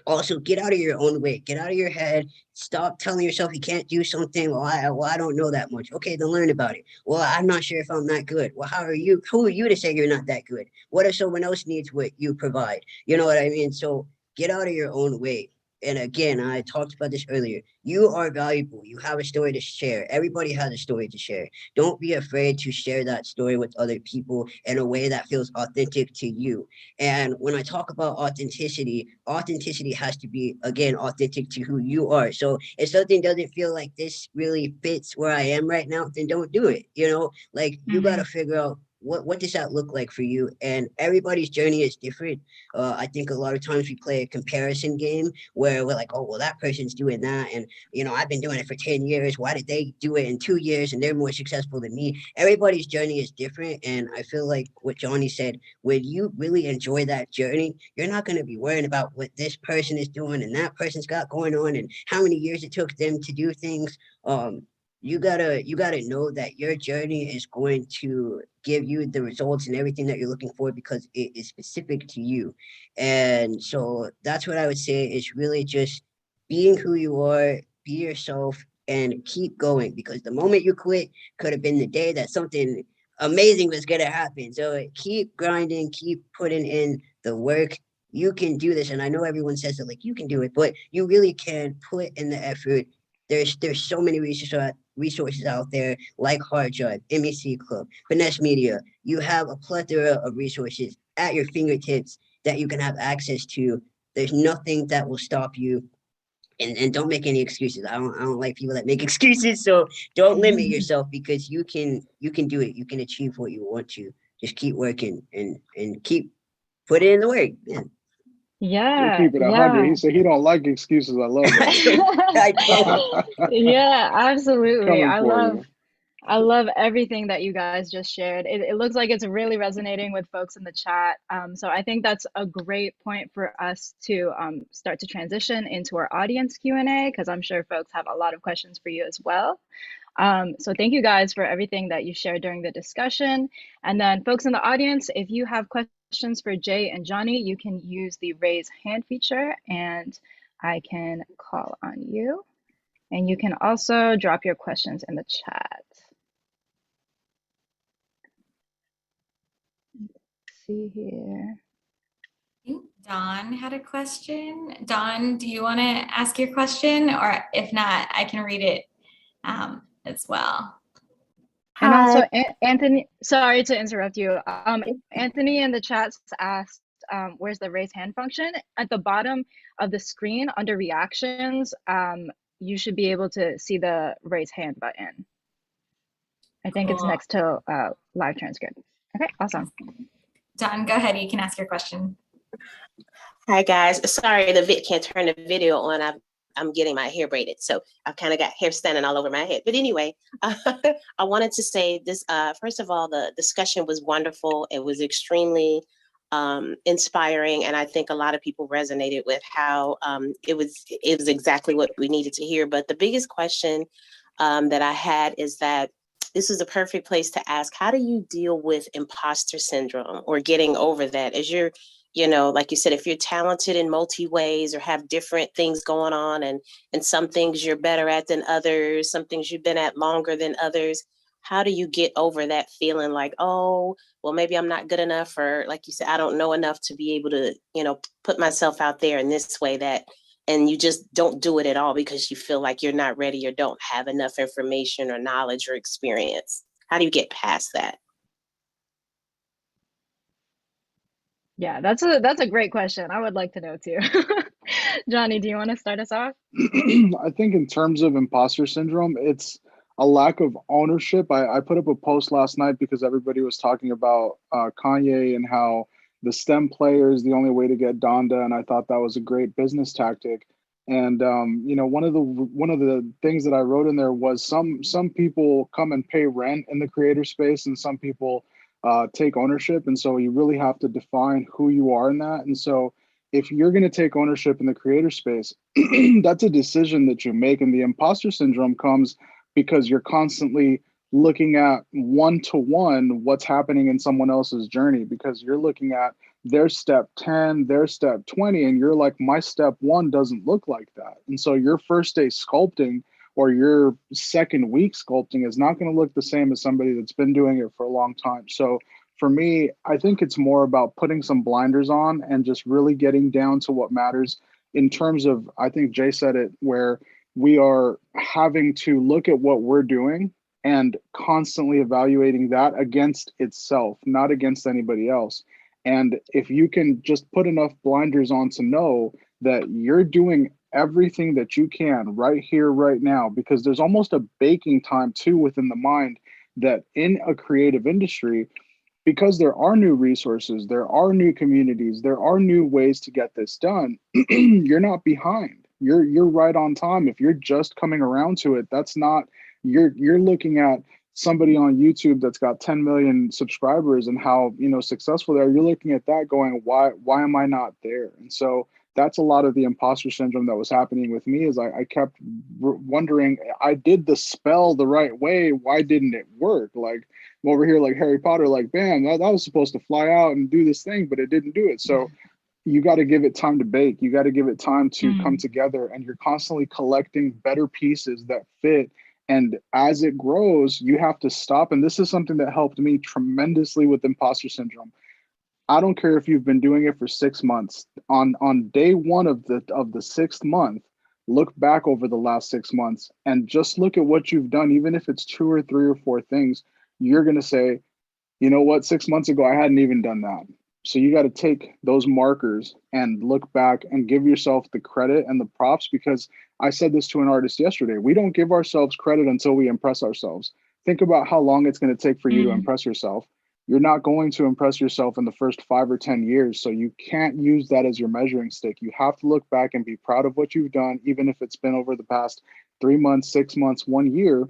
also get out of your own way, get out of your head, stop telling yourself you can't do something. Well, I don't know that much. Okay, then learn about it. Well, I'm not sure if I'm that good. Well, who are you to say you're not that good? What if someone else needs what you provide? You know what I mean? So get out of your own way. And again, I talked about this earlier. You are valuable. You have a story to share. Everybody has a story to share. Don't be afraid to share that story with other people in a way that feels authentic to you. And when I talk about authenticity has to be, again, authentic to who you are. So if something doesn't feel like this really fits where I am right now, then don't do it. You know, like you got to figure out what does that look like for you? And everybody's journey is different. I think a lot of times we play a comparison game where we're like, oh, well, that person's doing that. And, you know, I've been doing it for 10 years. Why did they do it in 2 years and they're more successful than me? Everybody's journey is different. And I feel like what Jhny said, when you really enjoy that journey, you're not going to be worrying about what this person is doing and that person's got going on and how many years it took them to do things. You gotta know that your journey is going to give you the results and everything that you're looking for because it is specific to you. And so that's what I would say is really just being who you are, be yourself, and keep going, because the moment you quit could have been the day that something amazing was gonna happen. So keep grinding, keep putting in the work. You can do this. And I know everyone says that like you can do it, but you really can put in the effort. There's so many resources out there like Hard Drive, MEC Club, Finessed Media. You have a plethora of resources at your fingertips that you can have access to. There's nothing that will stop you. And don't make any excuses. I don't like people that make excuses. So don't limit yourself because you can do it. You can achieve what you want to. Just keep working and keep putting in the work. Man. Yeah, keep it 100. He said he don't like excuses. I love that. Yeah, absolutely. I love everything that you guys just shared. It looks like it's really resonating with folks in the chat. So I think that's a great point for us to start to transition into our audience Q&A, because I'm sure folks have a lot of questions for you as well. So thank you guys for everything that you shared during the discussion. And then folks in the audience, if you have questions for Jay and Jhny, you can use the raise hand feature and I can call on you. And you can also drop your questions in the chat. See here. I think Dawn had a question. Dawn, do you want to ask your question? Or if not, I can read it as well. And also, Anthony, sorry to interrupt you. Anthony in the chat asked, where's the raise hand function? At the bottom of the screen under reactions, you should be able to see the raise hand button. I think it's next to live transcript. Okay, awesome. Dawn, go ahead. You can ask your question. Hi guys, sorry the vid can't turn the video on. I'm getting my hair braided, so I've kind of got hair standing all over my head. But anyway, I wanted to say this. First of all, the discussion was wonderful. It was extremely inspiring, and I think a lot of people resonated with how it was exactly what we needed to hear. But the biggest question that I had is that this is a perfect place to ask, how do you deal with imposter syndrome or getting over that as you're, you know, like you said, if you're talented in multi ways or have different things going on and some things you're better at than others, some things you've been at longer than others, how do you get over that feeling like, oh, well, maybe I'm not good enough, or like you said, I don't know enough to be able to, you know, put myself out there in this way that, and you just don't do it at all because you feel like you're not ready or don't have enough information or knowledge or experience. How do you get past that? Yeah, that's a great question. I would like to know too. Jhny, do you want to start us off? I think in terms of imposter syndrome, it's a lack of ownership. I put up a post last night because everybody was talking about Kanye and how the STEM player is the only way to get Donda, and I thought that was a great business tactic. And you know, one of the things that I wrote in there was some people come and pay rent in the creator space, and some people take ownership. And so you really have to define who you are in that. And so if you're going to take ownership in the creator space, that's a decision that you make. And the imposter syndrome comes because you're constantly looking at one-to-one what's happening in someone else's journey, because you're looking at their step 10, their step 20, and you're like, my step 1 doesn't look like that. And so your first day sculpting or your second week sculpting is not going to look the same as somebody that's been doing it for a long time. So for me, I think it's more about putting some blinders on and just really getting down to what matters in terms of, I think Jay said it, where we are having to look at what we're doing and constantly evaluating that against itself, not against anybody else. And if you can just put enough blinders on to know that you're doing everything that you can right here, right now, because there's almost a baking time too within the mind that in a creative industry, because there are new resources, there are new communities, there are new ways to get this done, you're not behind. You're right on time. If you're just coming around to it, that's not, you're looking at somebody on YouTube that's got 10 million subscribers and how, you know, successful they are. You're looking at that going, why am I not there? And so that's a lot of the imposter syndrome that was happening with me, is I kept wondering, I did the spell the right way. Why didn't it work? Like I'm over here like Harry Potter, like, bam, that was supposed to fly out and do this thing, but it didn't do it. So you got to give it time to bake. You got to give it time to come together, and you're constantly collecting better pieces that fit. And as it grows, you have to stop. And this is something that helped me tremendously with imposter syndrome. I don't care if you've been doing it for 6 months. On day one of the 6th month, look back over the last 6 months and just look at what you've done. Even if it's 2 or 3 or 4 things, you're going to say, you know what, 6 months ago, I hadn't even done that. So you got to take those markers and look back and give yourself the credit and the props, because I said this to an artist yesterday. We don't give ourselves credit until we impress ourselves. Think about how long it's going to take for you to impress yourself. You're not going to impress yourself in the first 5 or 10 years. So you can't use that as your measuring stick. You have to look back and be proud of what you've done, even if it's been over the past 3 months, 6 months, 1 year.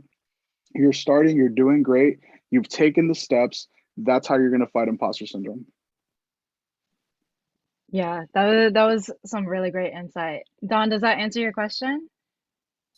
You're starting, you're doing great. You've taken the steps. That's how you're going to fight imposter syndrome. Yeah, that was some really great insight. Don, does that answer your question?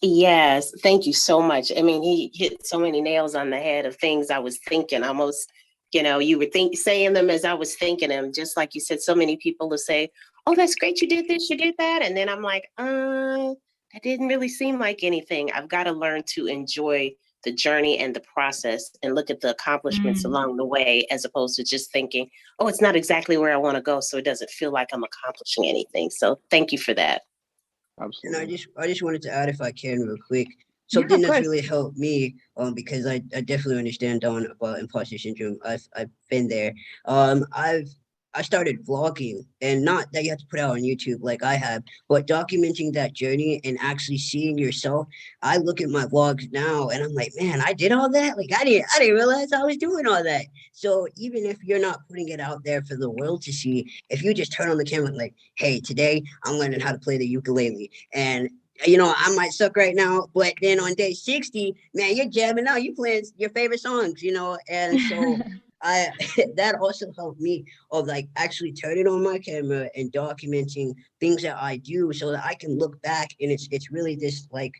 Yes, thank you so much. I mean, he hit so many nails on the head of things I was thinking. Almost, you were saying them as I was thinking them. Just like you said, so many people will say, "Oh, that's great, you did this, you did that," and then I'm like, that didn't really seem like anything. I've got to learn to enjoy the journey and the process, and look at the accomplishments along the way, as opposed to just thinking, "Oh, it's not exactly where I want to go, so it doesn't feel like I'm accomplishing anything." So, thank you for that. And Absolutely. I just wanted to add, if I can, real quick, Yeah, something of that's course. really helped me, because I definitely understand Don about imposter syndrome. I've been there. I started vlogging, and not that you have to put out on YouTube like I have, but documenting that journey and actually seeing yourself. I look at my vlogs now and I'm like, man, I did all that. Like I didn't realize I was doing all that. So even if you're not putting it out there for the world to see, if you just turn on the camera like, hey, today I'm learning how to play the ukulele, and I might suck right now, but then on day 60, man, you're jamming out, you playing your favorite songs, and so I that also helped me of like actually turning on my camera and documenting things that I do so that I can look back, and it's really this like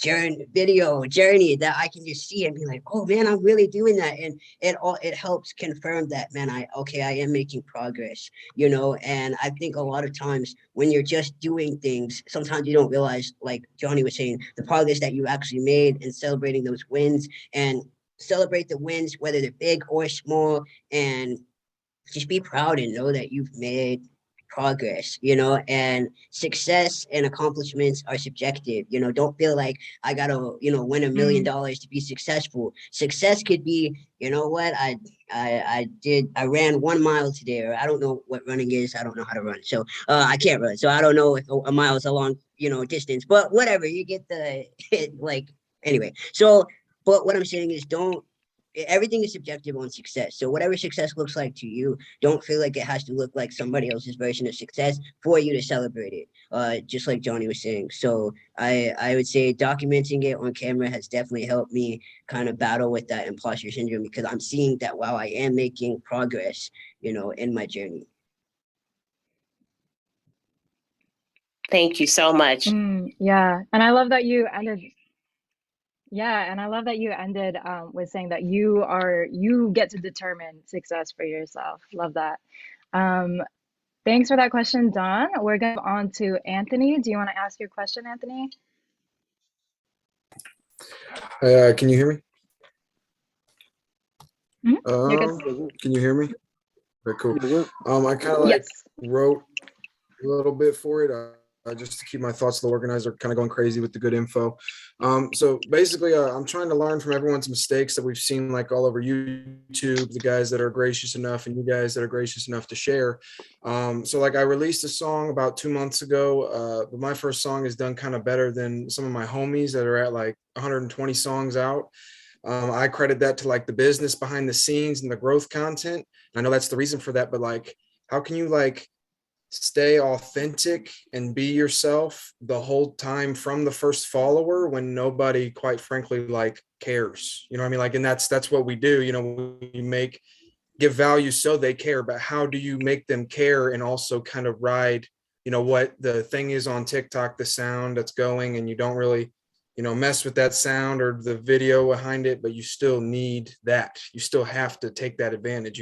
journey that I can just see and be like, oh man, I'm really doing that. And it helps confirm that, man, I am making progress, and I think a lot of times when you're just doing things, sometimes you don't realize, like Jhny was saying, the progress that you actually made, and celebrating those wins, and celebrate the wins, whether they're big or small, and just be proud and know that you've made progress, and success and accomplishments are subjective. Don't feel like I gotta, win $1 million to be successful. Success could be, what, I ran 1 mile today, or I don't know what running is. I don't know how to run. So I can't run. So I don't know if a mile is a long, distance, but whatever, you get the like anyway. So but what I'm saying is, don't everything is subjective on success. So whatever success looks like to you, don't feel like it has to look like somebody else's version of success for you to celebrate it. Just like Jhny was saying. So I would say documenting it on camera has definitely helped me kind of battle with that imposter syndrome, because I'm seeing that while I am making progress, in my journey. Thank you so much. Yeah, and I love that you ended. Yeah, and I love that you ended with saying that you get to determine success for yourself. Love that. Um, Thanks for that question, Don. We're going to go on to Anthony. Do you want to ask your question, Anthony? Can you hear me? You're good. Can you hear me? Very cool. I kind of Yes. wrote a little bit for it, just to keep my thoughts a little organized. Are kind of going crazy with the good info. So basically, I'm trying to learn from everyone's mistakes that we've seen like all over YouTube, the guys that are gracious enough and you guys that are gracious enough to share. So like I released a song about 2 months ago, but my first song is done kind of better than some of my homies that are at like 120 songs out. I credit that to like the business behind the scenes and the growth content. I know that's the reason for that, but like, how can you like stay authentic and be yourself the whole time from the first follower when nobody, quite frankly, like cares? You know what I mean? Like, and that's what we do. We give value so they care, but how do you make them care and also kind of ride, what the thing is on TikTok, the sound that's going, and you don't really mess with that sound or the video behind it, but you still need that. You still have to take that advantage,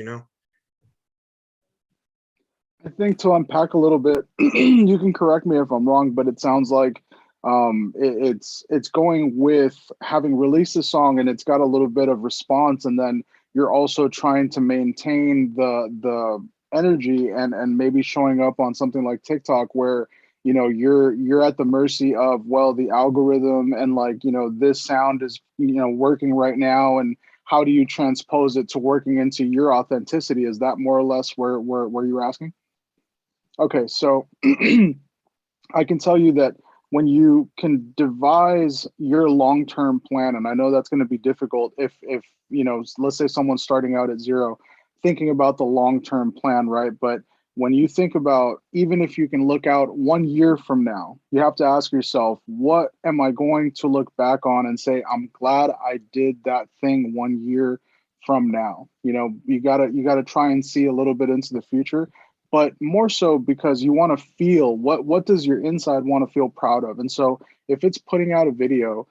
I think to unpack a little bit, you can correct me if I'm wrong, but it sounds like it's going with having released a song and it's got a little bit of response, and then you're also trying to maintain the energy and maybe showing up on something like TikTok where you're at the mercy of, well, the algorithm and like this sound is working right now, and how do you transpose it to working into your authenticity? Is that more or less where you're asking? Okay, so I can tell you that when you can devise your long-term plan, and I know that's going to be difficult if let's say someone's starting out at zero, thinking about the long-term plan, right? But when you think about, even if you can look out 1 year from now, you have to ask yourself, what am I going to look back on and say, I'm glad I did that thing 1 year from now? You know, you gotta try and see a little bit into the future, but more so because you want to feel what does your inside want to feel proud of. And so if it's putting out a video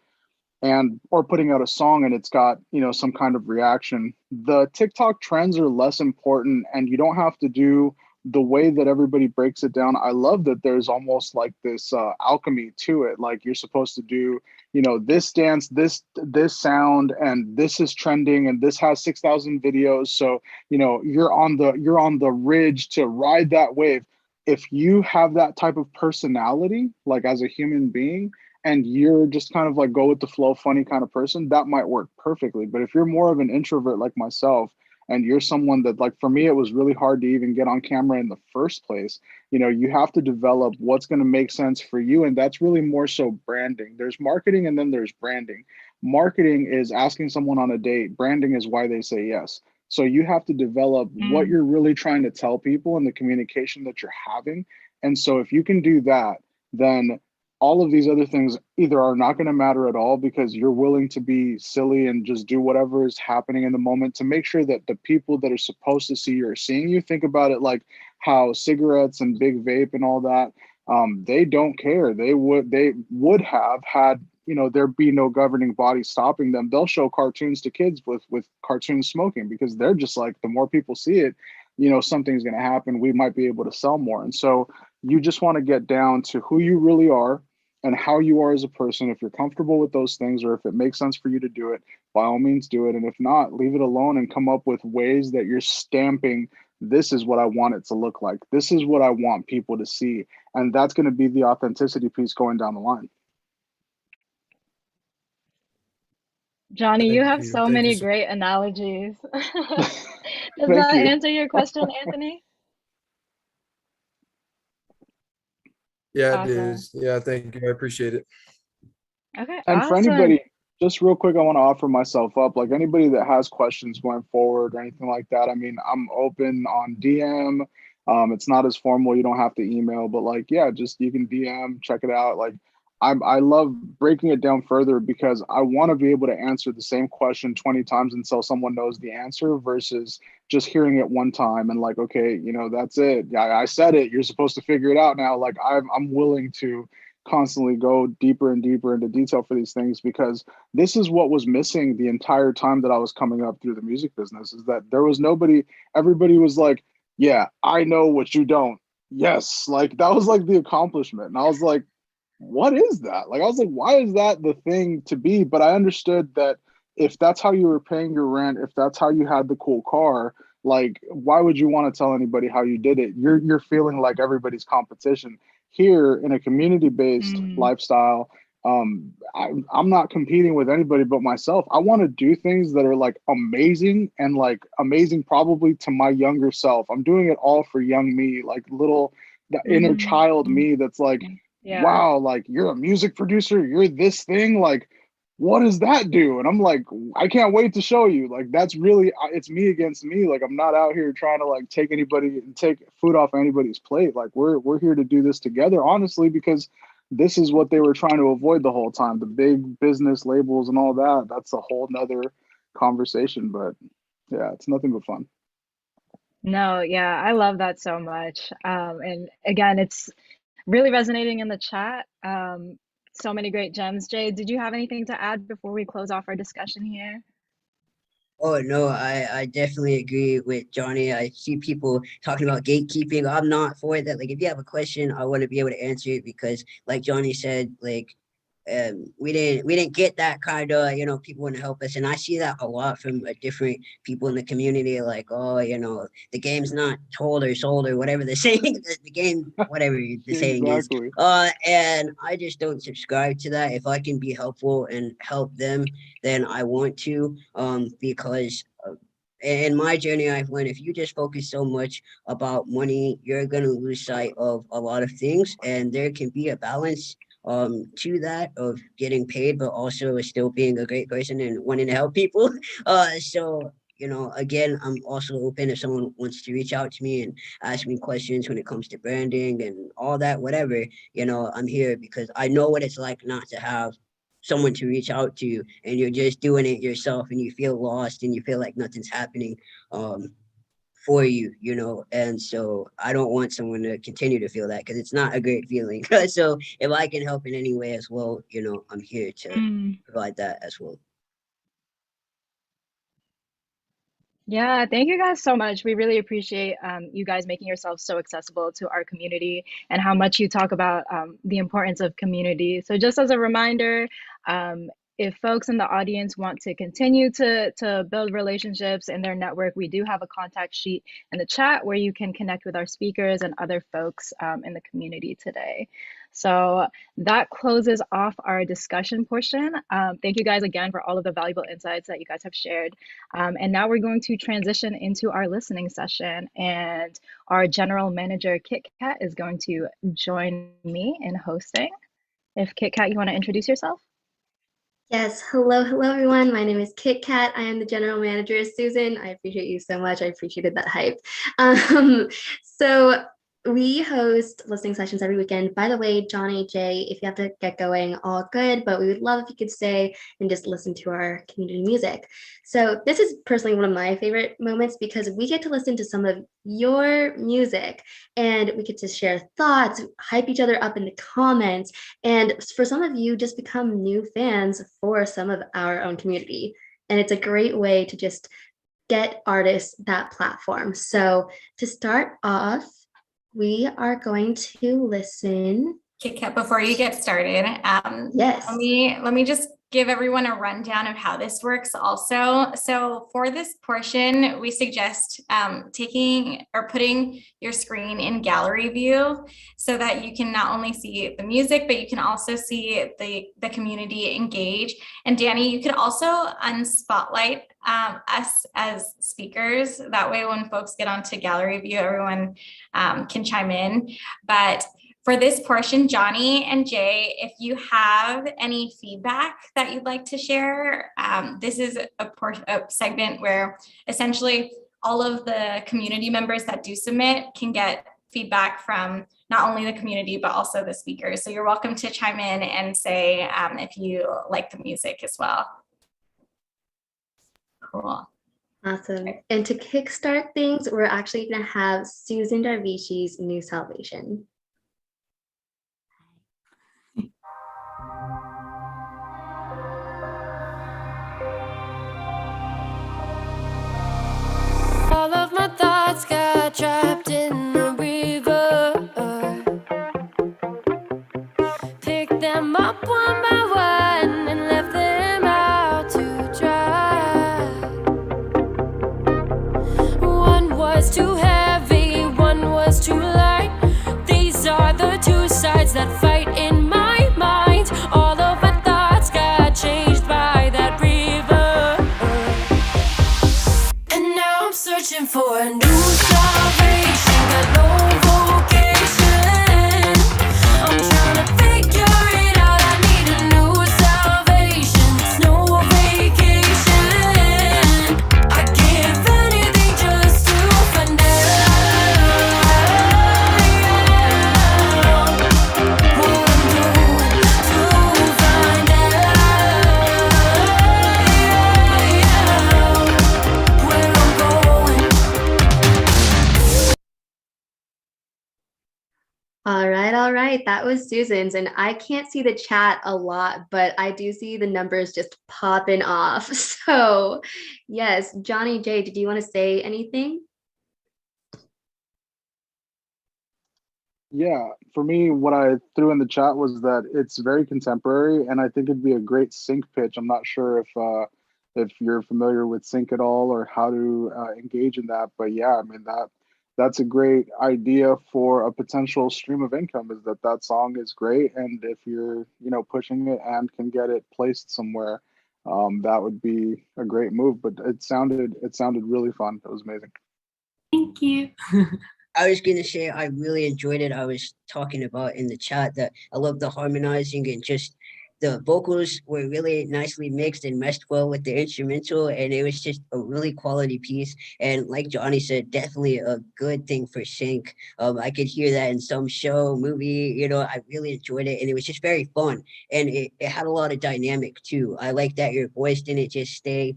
and or putting out a song and it's got, you know, some kind of reaction, the TikTok trends are less important, and you don't have to do the way that everybody breaks it down. I love that there's almost like this alchemy to it. Like you're supposed to do, you know, this dance, this sound, and this is trending, and this has 6,000 videos. So, you know, you're on the ridge to ride that wave. If you have that type of personality, like as a human being, and you're just kind of like go with the flow, funny kind of person, that might work perfectly. But if you're more of an introvert like myself, and you're someone that, like, for me, it was really hard to even get on camera in the first place, you know, you have to develop what's going to make sense for you. And that's really more so branding. There's marketing and then there's branding. Marketing is asking someone on a date. Branding is why they say yes. So you have to develop what you're really trying to tell people and the communication that you're having. And so if you can do that, then all of these other things either are not going to matter at all, because you're willing to be silly and just do whatever is happening in the moment to make sure that the people that are supposed to see you are seeing you. Think about it like how cigarettes and big vape and all that, they don't care. They would have had, you know, there be no governing body stopping them. They'll show cartoons to kids with cartoon smoking, because they're just like, the more people see it, you know, something's going to happen. We might be able to sell more. And so you just want to get down to who you really are and how you are as a person. If you're comfortable with those things, or if it makes sense for you to do it, by all means do it. And if not, leave it alone and come up with ways that you're stamping, this is what I want it to look like. This is what I want people to see. And that's going to be the authenticity piece going down the line. Jhny, you have you. so Thank you many so- great analogies. Does Thank that you. answer your question, Anthony? Yeah, it Awesome. is. Yeah, thank you. I appreciate it. Okay, And for awesome. anybody, just real quick, I want to offer myself up. Like anybody that has questions going forward or anything like that, I mean, I'm open on DM. It's not as formal. You don't have to email, but like, yeah, just you can DM, check it out. Like I love breaking it down further, because I want to be able to answer the same question 20 times until someone knows the answer, versus just hearing it one time and like, okay, you know, that's it. I said it. You're supposed to figure it out now. Like I'm willing to constantly go deeper and deeper into detail for these things, because this is what was missing the entire time that I was coming up through the music business, is that there was nobody. Everybody was like, yeah, I know what you don't. Yes. Like that was like the accomplishment. And I was like, what is that? Like, I was like, why is that the thing to be? But I understood that if that's how you were paying your rent, if that's how you had the cool car, like, why would you want to tell anybody how you did it? You're feeling like everybody's competition. Here in a community-based lifestyle, I'm not competing with anybody but myself. I want to do things that are like amazing, and like amazing probably to my younger self. I'm doing it all for young me, like little the inner child me that's like, Yeah. wow, like you're a music producer, you're this thing, like what does that do? And I'm like, I can't wait to show you. Like that's really, it's me against me. Like I'm not out here trying to like take food off anybody's plate. Like we're here to do this together, honestly, because this is what they were trying to avoid the whole time. The big business labels and all that. That's a whole nother conversation. But yeah, it's nothing but fun. No, yeah, I love that so much. And again, it's really resonating in the chat. So many great gems. Jay, did you have anything to add before we close off our discussion here? Oh no, I definitely agree with Jhny. I see people talking about gatekeeping. I'm not for that. Like if you have a question, I want to be able to answer it, because like Jhny said, like we didn't get that kind of, you know, people want to help us, and I see that a lot from different people in the community, like, oh, you know, the game's not told or sold or whatever they're saying, the game, whatever the saying is. Exactly. And I just don't subscribe to that. If I can be helpful and help them, then I want to, because in my journey, I've learned if you just focus so much about money, you're going to lose sight of a lot of things, and there can be a balance to that of getting paid, but also still being a great person and wanting to help people. So you know, again, I'm also open if someone wants to reach out to me and ask me questions when it comes to branding and all that, whatever, you know, I'm here because I know what it's like not to have someone to reach out to and you're just doing it yourself and you feel lost and you feel like nothing's happening for you, you know. And so I don't want someone to continue to feel that because it's not a great feeling. So if I can help in any way as well, you know, I'm here to provide that as well. Yeah, thank you guys so much. We really appreciate you guys making yourselves so accessible to our community and how much you talk about the importance of community. So just as a reminder, if folks in the audience want to continue to build relationships in their network, we do have a contact sheet in the chat where you can connect with our speakers and other folks in the community today. So that closes off our discussion portion. Thank you guys again for all of the valuable insights that you guys have shared. And now we're going to transition into our listening session, and our general manager, Kit Kat, is going to join me in hosting. If Kit Kat, you want to introduce yourself? Yes, hello everyone. My name is Kit Kat. I am the general manager of Susan. I appreciate you so much. I appreciated that hype. So we host listening sessions every weekend. By the way, Jhny, Jay, if you have to get going, all good, but we would love if you could stay and just listen to our community music. So this is personally one of my favorite moments because we get to listen to some of your music and we get to share thoughts, hype each other up in the comments, and for some of you, just become new fans for some of our own community. And it's a great way to just get artists that platform. So to start off, we are going to listen. Kit Kat, before you get started, yes, let me just give everyone a rundown of how this works also. So for this portion, we suggest taking or putting your screen in gallery view so that you can not only see the music, but you can also see the community engage. And Danny, you could also unspotlight us as speakers. That way, when folks get onto gallery view, everyone can chime in. But for this portion, Jhny and Jay, if you have any feedback that you'd like to share, this is a segment where essentially all of the community members that do submit can get feedback from not only the community, but also the speakers. So you're welcome to chime in and say if you like the music as well. Cool. Awesome. And to kickstart things, we're actually going to have Susan Darvishi's New Salvation. All of my thoughts got trapped in the river. Picked them up one by one and left them out to dry. One was too heavy, one was too light. These are the two sides that fight in my mind. All of my thoughts got changed by that river. And now I'm searching for a new salvation, got no vocation. I'm trying to figure it out, I need a new salvation. It's no vacation. I give anything just to find out what I'm doing to find out where I'm going. All right. That was Susan's, and I can't see the chat a lot, but I do see the numbers just popping off. So yes, Jhny, Jay, did you want to say anything? Yeah, for me, what I threw in the chat was that it's very contemporary, and I think it'd be a great sync pitch. I'm not sure if you're familiar with sync at all or how to engage in that, but yeah, I mean that's a great idea for a potential stream of income. Is that song is great, and if you're pushing it and can get it placed somewhere, that would be a great move. But it sounded really fun. It was amazing. Thank you. I was gonna say I really enjoyed it. I was talking about in the chat that I love the harmonizing and just the vocals were really nicely mixed and meshed well with the instrumental, and it was just a really quality piece. And like Jhny said, definitely a good thing for sync. I could hear that in some show, movie, I really enjoyed it, and it was just very fun. And it had a lot of dynamic too. I like that your voice didn't just stay,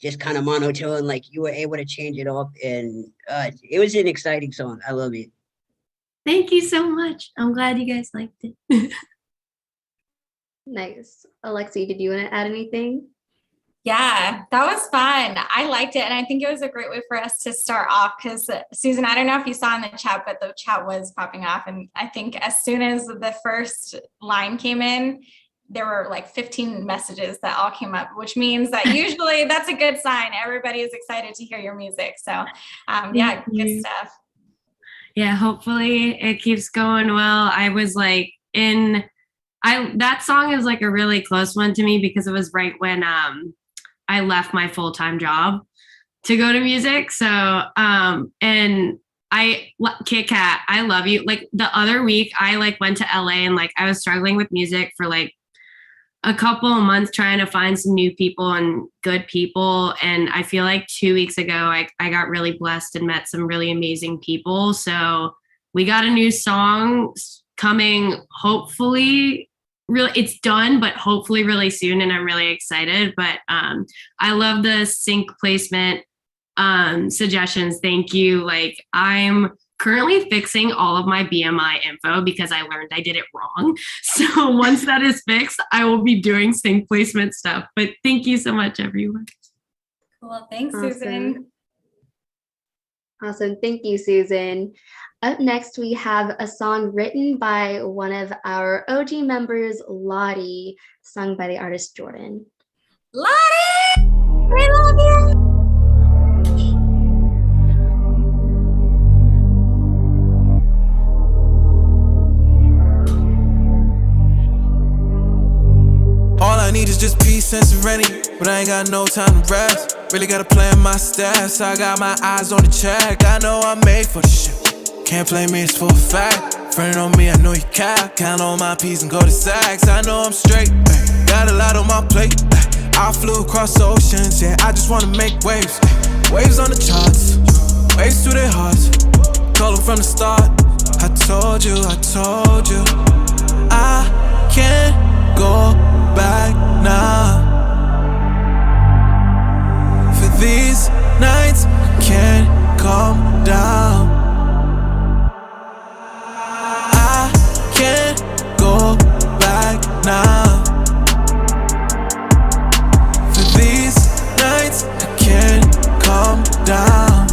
just kind of monotone, like you were able to change it up, and it was an exciting song. I love it. Thank you so much. I'm glad you guys liked it. Nice. Alexi, did you want to add anything? Yeah, that was fun. I liked it. And I think it was a great way for us to start off because Susan, I don't know if you saw in the chat, but the chat was popping off. And I think as soon as the first line came in, there were like 15 messages that all came up, which means that usually that's a good sign. Everybody is excited to hear your music. So yeah, good stuff. Yeah, hopefully it keeps going well. I was like that song is like a really close one to me because it was right when I left my full-time job to go to music. So and Kit Kat, I love you. Like the other week I like went to LA and like I was struggling with music for like a couple of months trying to find some new people and good people. And I feel like 2 weeks ago, I got really blessed and met some really amazing people. So we got a new song coming, hopefully, it's done, but hopefully really soon. And I'm really excited. But I love the sync placement suggestions. Thank you. Like I'm currently fixing all of my BMI info because I learned I did it wrong. So once that is fixed, I will be doing sync placement stuff. But thank you so much, everyone. Cool. Thanks, Susan. Awesome. Thank you, Susan. Up next, we have a song written by one of our OG members, EL.SY, sung by the artist Jordn. Lottie! We love you! All I need is just peace and serenity, but I ain't got no time to rest. Really gotta plan my steps, I got my eyes on the check. I know I'm made for the shit, can't blame me, it's for a fact. Friend on me, I know you cap. Count on my P's and go to Saks. I know I'm straight, ay. Got a lot on my plate, ay. I flew across the oceans, yeah, I just wanna make waves, ay. Waves on the charts, waves through their hearts. Told them from the start, I told you, I can't go back now. For these nights, I can't calm down. I can't go back now. For these nights, I can't calm down.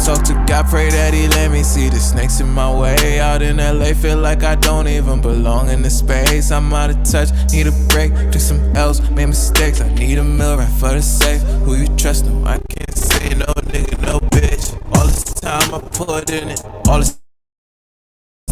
Talk to God, pray that he let me see the snakes in my way. Out in LA, feel like I don't even belong in this space. I'm out of touch, need a break, took some L's, made mistakes. I need a meal right for the safe. Who you trust? No, I can't say no nigga, no bitch. All this time I put in it, all this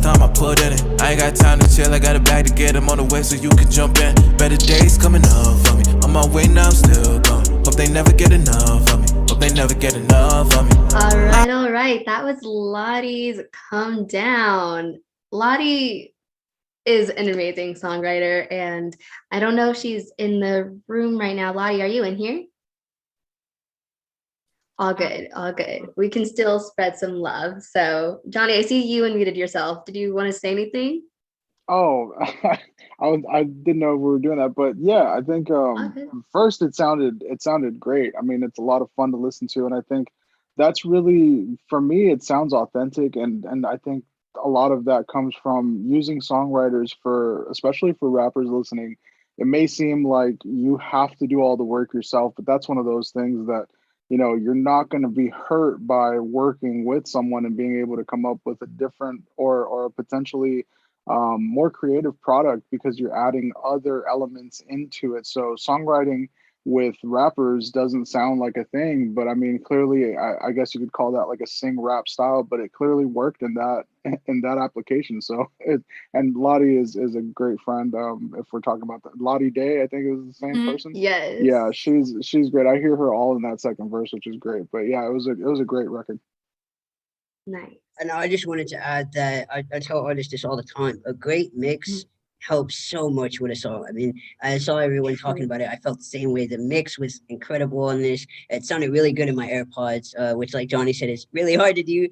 time I put in it. I ain't got time to chill, I got a bag to get him on the way so you can jump in. Better days coming up for me, on my way now I'm still going. Hope they never get enough of me. Hope they never get enough of me. All right. That was Lottie's Come Down. Lottie is an amazing songwriter, and I don't know if she's in the room right now. Lottie, are you in here? All good, all good. We can still spread some love. So, Jhny, I see you unmuted yourself. Did you want to say anything? Oh, I didn't know we were doing that, but yeah, I think first it sounded great. I mean, it's a lot of fun to listen to, and I think that's really, for me, it sounds authentic, and I think a lot of that comes from using songwriters for, especially for rappers listening. It may seem like you have to do all the work yourself, but that's one of those things that, you're not going to be hurt by working with someone and being able to come up with a different or a potentially more creative product because you're adding other elements into it. So songwriting with rappers doesn't sound like a thing, but I mean, clearly, I guess you could call that like a sing rap style, but it clearly worked in that application. So and Lottie is a great friend. If we're talking about that, Lottie Day, I think is the same person. Yes. Yeah, she's great. I hear her all in that second verse, which is great. But yeah, it was a great record. Nice. And I just wanted to add that I tell artists this all the time. A great mix helps so much with a song. I mean, I saw everyone talking about it. I felt the same way. The mix was incredible on this. It sounded really good in my AirPods, which, like Johnny said, is really hard to do.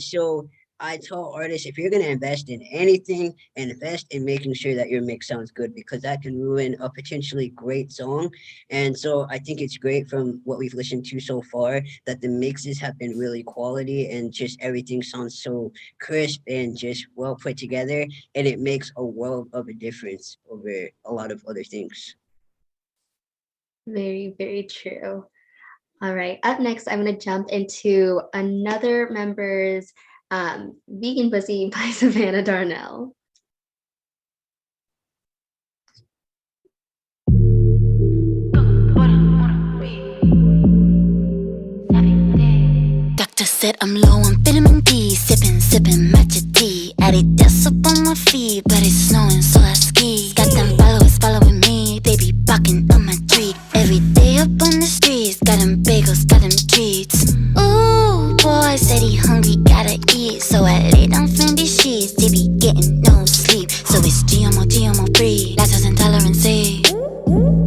So I tell artists, if you're going to invest in anything, invest in making sure that your mix sounds good, because that can ruin a potentially great song. And so I think it's great from what we've listened to so far that the mixes have been really quality and just everything sounds so crisp and just well put together. And it makes a world of a difference over a lot of other things. Very, very true. All right, up next, I'm going to jump into another member's Vegan Pussy by Savanna Darnell. Doctor said I'm low on vitamin D, sipping matcha tea. Added dust up on my feet, but it's snowing, so I ski. Got them followers following me, they be barking on my tree. Every day up on the streets, got them bagels, got them treats. Ooh, boy said he hungry, gotta eat. So I lay down Fendi sheets, they be getting no sleep. So it's GMO free, lactose intolerance,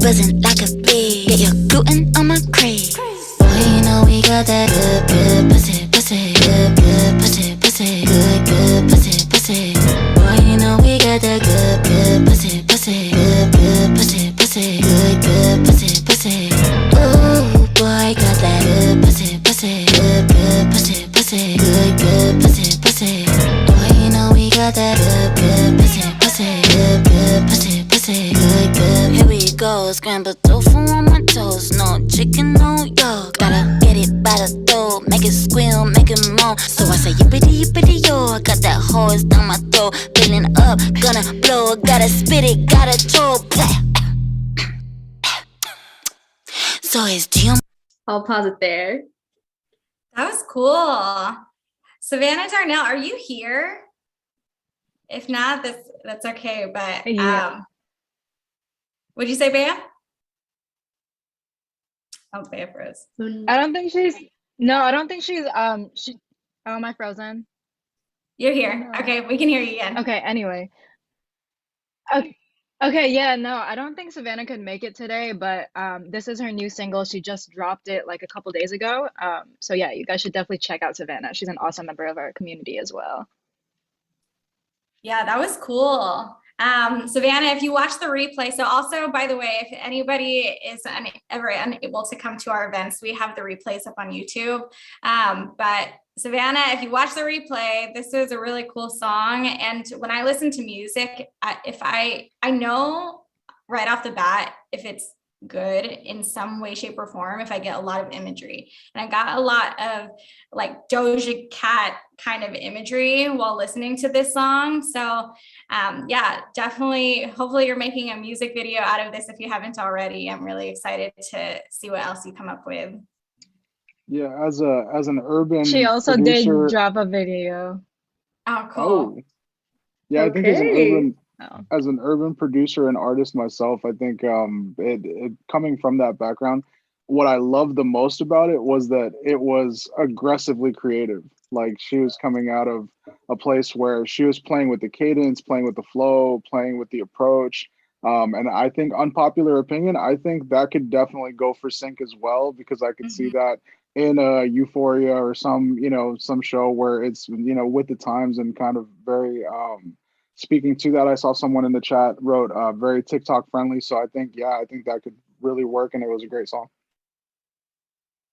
buzzing like a bee. Get your gluten on my crate. Boy, you know we got that good pussy, good pussy, good pussy. Boy, you know we got that good pussy, good pussy, good pussy. Ooh, boy, got that good pussy, good pussy, good pussy. Boy, you know we got that good pussy, good pussy, good. Here we go, scrambled tofu on my toast, no chicken, no yolk. Gotta get it by the throat, make it squeal, make it moan. So I say yippity yo, I got that hose down my throat, feeling up, gonna blow, gotta spit it, gotta choke. So it's GM. I'll pause it there. That was cool. Savanna Darnell, are you here? If not, that's okay. But Yeah. What'd you say, Bea? Oh, Bea froze. I don't think she's. No, I don't think she's. She. Oh, am I frozen? You're here. No. Okay, we can hear you again. Okay. Anyway. Okay. Yeah. No, I don't think Savanna could make it today, but this is her new single. She just dropped it like a couple days ago. So yeah, you guys should definitely check out Savanna. She's an awesome member of our community as well. Yeah, that was cool. Savanna, if you watch the replay, so also, by the way, if anybody is ever unable to come to our events, we have the replays up on YouTube. But Savanna, if you watch the replay, this was a really cool song. And when I listen to music, I know right off the bat if it's good in some way, shape, or form, if I get a lot of imagery. And I got a lot of like Doja Cat kind of imagery while listening to this song. So yeah, definitely, hopefully you're making a music video out of this if you haven't already. I'm really excited to see what else you come up with. Yeah, as an urban She also producer, did drop a video. Oh, cool. Oh, yeah, I think Okay. as an urban producer and artist myself, I think it coming from that background, what I loved the most about it was that it was aggressively creative. Like she was coming out of a place where she was playing with the cadence, playing with the flow, playing with the approach. And I think, unpopular opinion, I think that could definitely go for sync as well, because I could see that in a Euphoria or some show where it's, with the times and kind of very, speaking to that. I saw someone in the chat wrote very TikTok friendly. So I think that could really work. And it was a great song.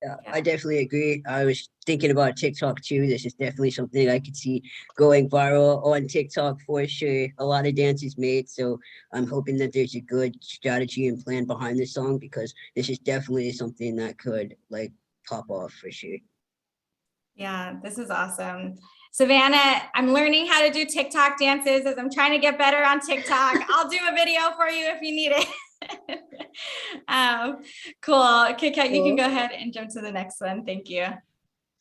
Yeah, I definitely agree. I was thinking about TikTok too. This is definitely something I could see going viral on TikTok for sure. A lot of dances made. So I'm hoping that there's a good strategy and plan behind this song, because this is definitely something that could like pop off for sure. Yeah, this is awesome. Savannah, I'm learning how to do TikTok dances as I'm trying to get better on TikTok. I'll do a video for you if you need it. Cool. Kit Kat, you can go ahead and jump to the next one. Thank you.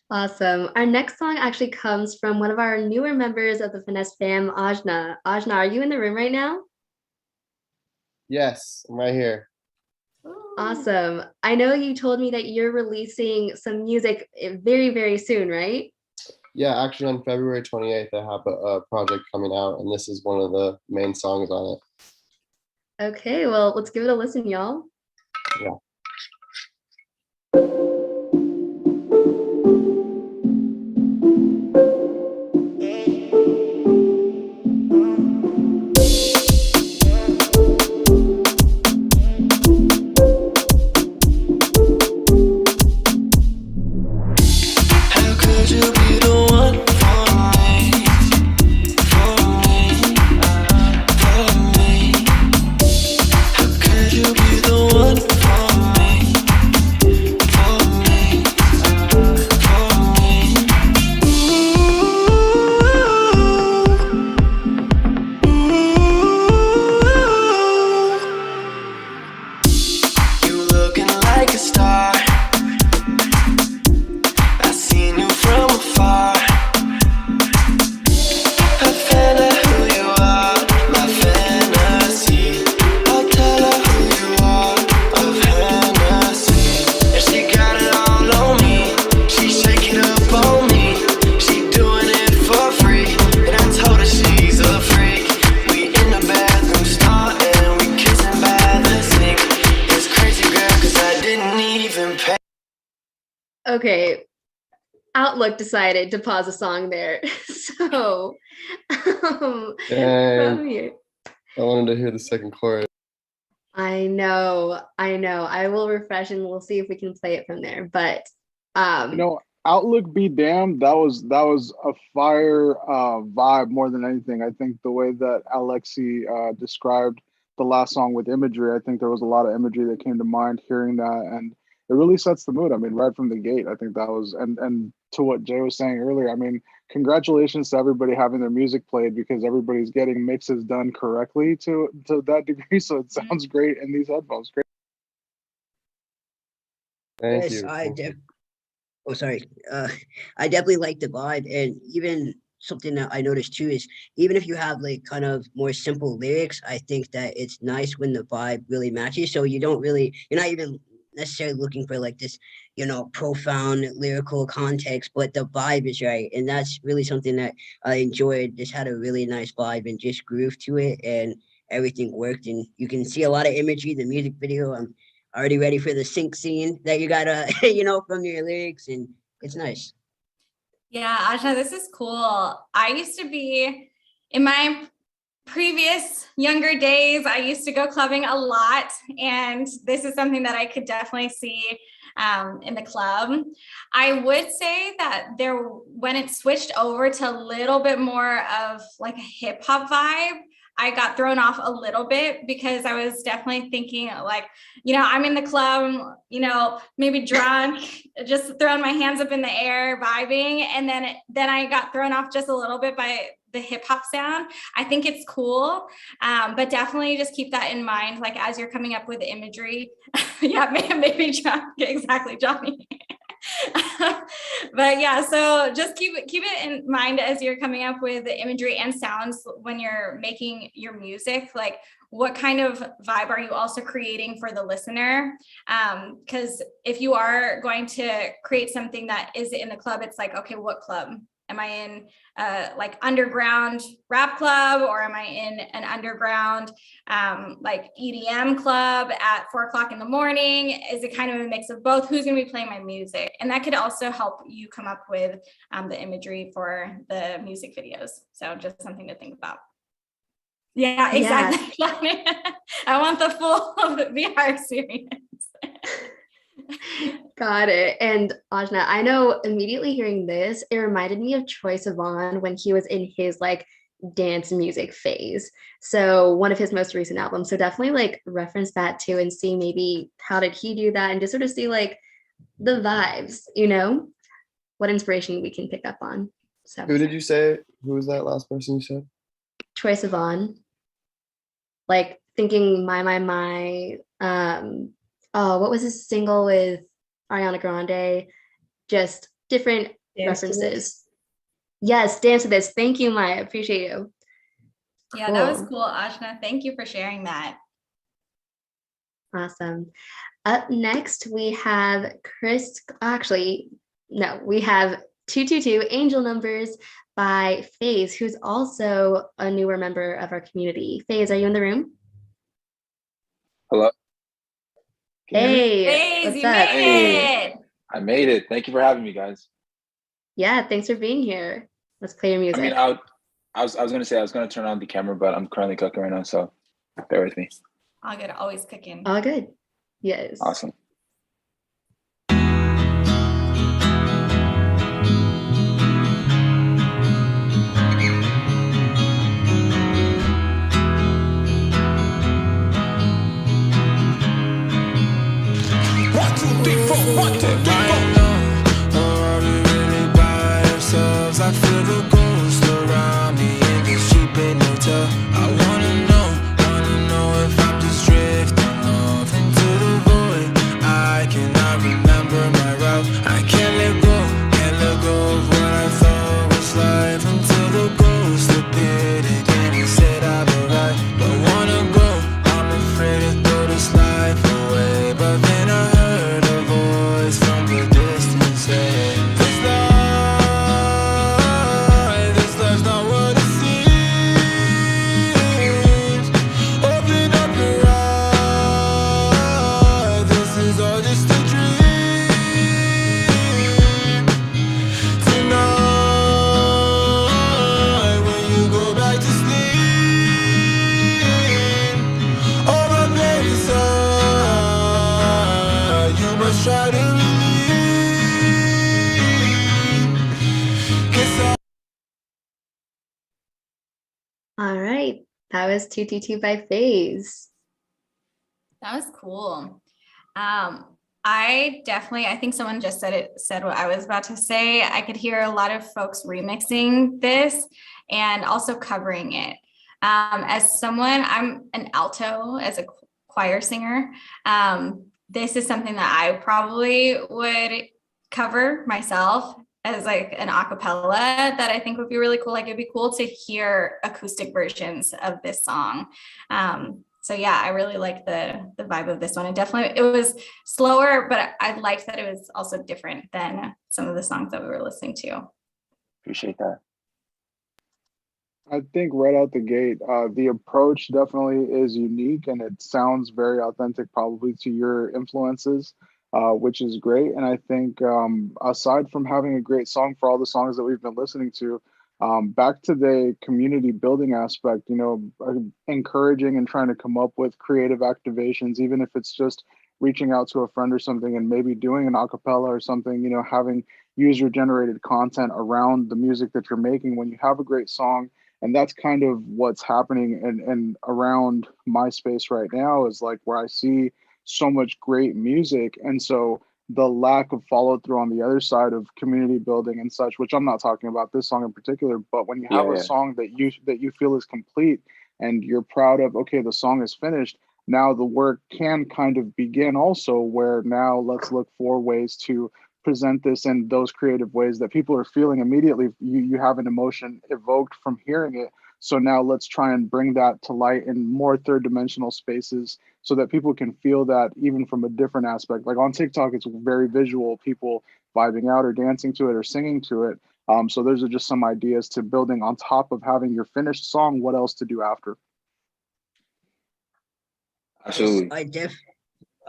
Awesome. Our next song actually comes from one of our newer members of the Finessed fam, Ajna. Ajna, are you in the room right now? Yes, I'm right here. Awesome. I know you told me that you're releasing some music very, very soon, right? Yeah, actually on February 28th, I have a project coming out, and this is one of the main songs on it. Okay, well, let's give it a listen, y'all. Yeah. Okay, Outlook decided to pause a song there. So, from here. I wanted to hear the second chorus. I know. I will refresh and we'll see if we can play it from there. But Outlook be damned. That was a fire vibe more than anything. I think the way that EL.SY described the last song with imagery, I think there was a lot of imagery that came to mind hearing that, and it really sets the mood. I mean, right from the gate, I think that was, and to what Jay was saying earlier, I mean, congratulations to everybody having their music played, because everybody's getting mixes done correctly to that degree. So it sounds great in these headphones. Great. Thank Yes, you. Oh, sorry. I definitely like the vibe, and even something that I noticed too is even if you have like kind of more simple lyrics, I think that it's nice when the vibe really matches. So you're not even necessarily looking for like this, profound lyrical context, but the vibe is right, and that's really something that I enjoyed. Just had a really nice vibe and just groove to it, and everything worked. And you can see a lot of imagery. The music video, I'm already ready for the sync scene that you gotta, from your lyrics, and it's nice. Yeah, Ajna, this is cool. I used to be, in my previous younger days, I used to go clubbing a lot, and this is something that I could definitely see in the club. I would say that when it switched over to a little bit more of like a hip hop vibe, I got thrown off a little bit, because I was definitely thinking like, I'm in the club, maybe drunk, just throwing my hands up in the air, vibing. And then I got thrown off just a little bit by the hip hop sound. I think it's cool, but definitely just keep that in mind, like as you're coming up with imagery. Yeah, maybe drunk, exactly, Jhny. But yeah, so just keep it in mind as you're coming up with the imagery and sounds when you're making your music. Like, what kind of vibe are you also creating for the listener? Because if you are going to create something that is in the club, it's like, okay, what club? Am I in like underground rap club, or am I in an underground like EDM club at 4 o'clock in the morning? Is it kind of a mix of both? Who's going to be playing my music? And that could also help you come up with the imagery for the music videos. So just something to think about. Yeah, exactly. Yeah. I want the full VR experience. Got it. And Ajna, I know immediately hearing this, it reminded me of Troye Sivan when he was in his like dance music phase. So one of his most recent albums. So definitely like reference that too and see maybe how did he do that, and just sort of see like the vibes, what inspiration we can pick up on. So who did you say? Who was that last person you said? Troye Sivan. Like thinking my what was his single with Ariana Grande? Just different references. Yes, Dance to This. Thank you, Maya. Appreciate you. Yeah, cool. That was cool, Ajna. Thank you for sharing that. Awesome. Up next, we have we have 222 Angel Numbers by Fayz, who's also a newer member of our community. Fayz, are you in the room? Hello. Hey, Fayz, what's you up? made it. I made it. Thank you for having me, guys. Yeah, thanks for being here. Let's play your music. I mean, I was gonna say I was gonna turn on the camera, but I'm currently cooking right now, so bear with me. All good, always cooking. All good. Yes. Awesome. I feel the ghost around me in this cheap hotel. I wanna know if I'm just drifting off into the void. I cannot remember my route. I can't let go of what I thought was life until the ghost appeared again and said I've arrived. Don't wanna go, I'm afraid to throw this life away. But then I heard a voice from the distance say, try to All right, that was 222 by Fayz. That was cool. I think someone just said what I was about to say. I could hear a lot of folks remixing this and also covering it. As someone, I'm an alto, as a choir singer. This is something that I probably would cover myself as like an acapella that I think would be really cool. Like it'd be cool to hear acoustic versions of this song. So yeah, I really like the vibe of this one. It was slower, but I liked that it was also different than some of the songs that we were listening to. Appreciate that. I think right out the gate, the approach definitely is unique and it sounds very authentic, probably to your influences, which is great. And I think aside from having a great song for all the songs that we've been listening to, back to the community building aspect, encouraging and trying to come up with creative activations, even if it's just reaching out to a friend or something and maybe doing an acapella or something, having user generated content around the music that you're making when you have a great song. And that's kind of what's happening and around my space right now is like where I see so much great music. And so the lack of follow through on the other side of community building and such, which I'm not talking about this song in particular, but when you have a song that you feel is complete and you're proud of, okay, the song is finished, now the work can kind of begin also, where now let's look for ways to present this in those creative ways that people are feeling immediately. You have an emotion evoked from hearing it. So now let's try and bring that to light in more third dimensional spaces so that people can feel that even from a different aspect. Like on TikTok, it's very visual, people vibing out or dancing to it or singing to it. So those are just some ideas to building on top of having your finished song, what else to do after. Absolutely.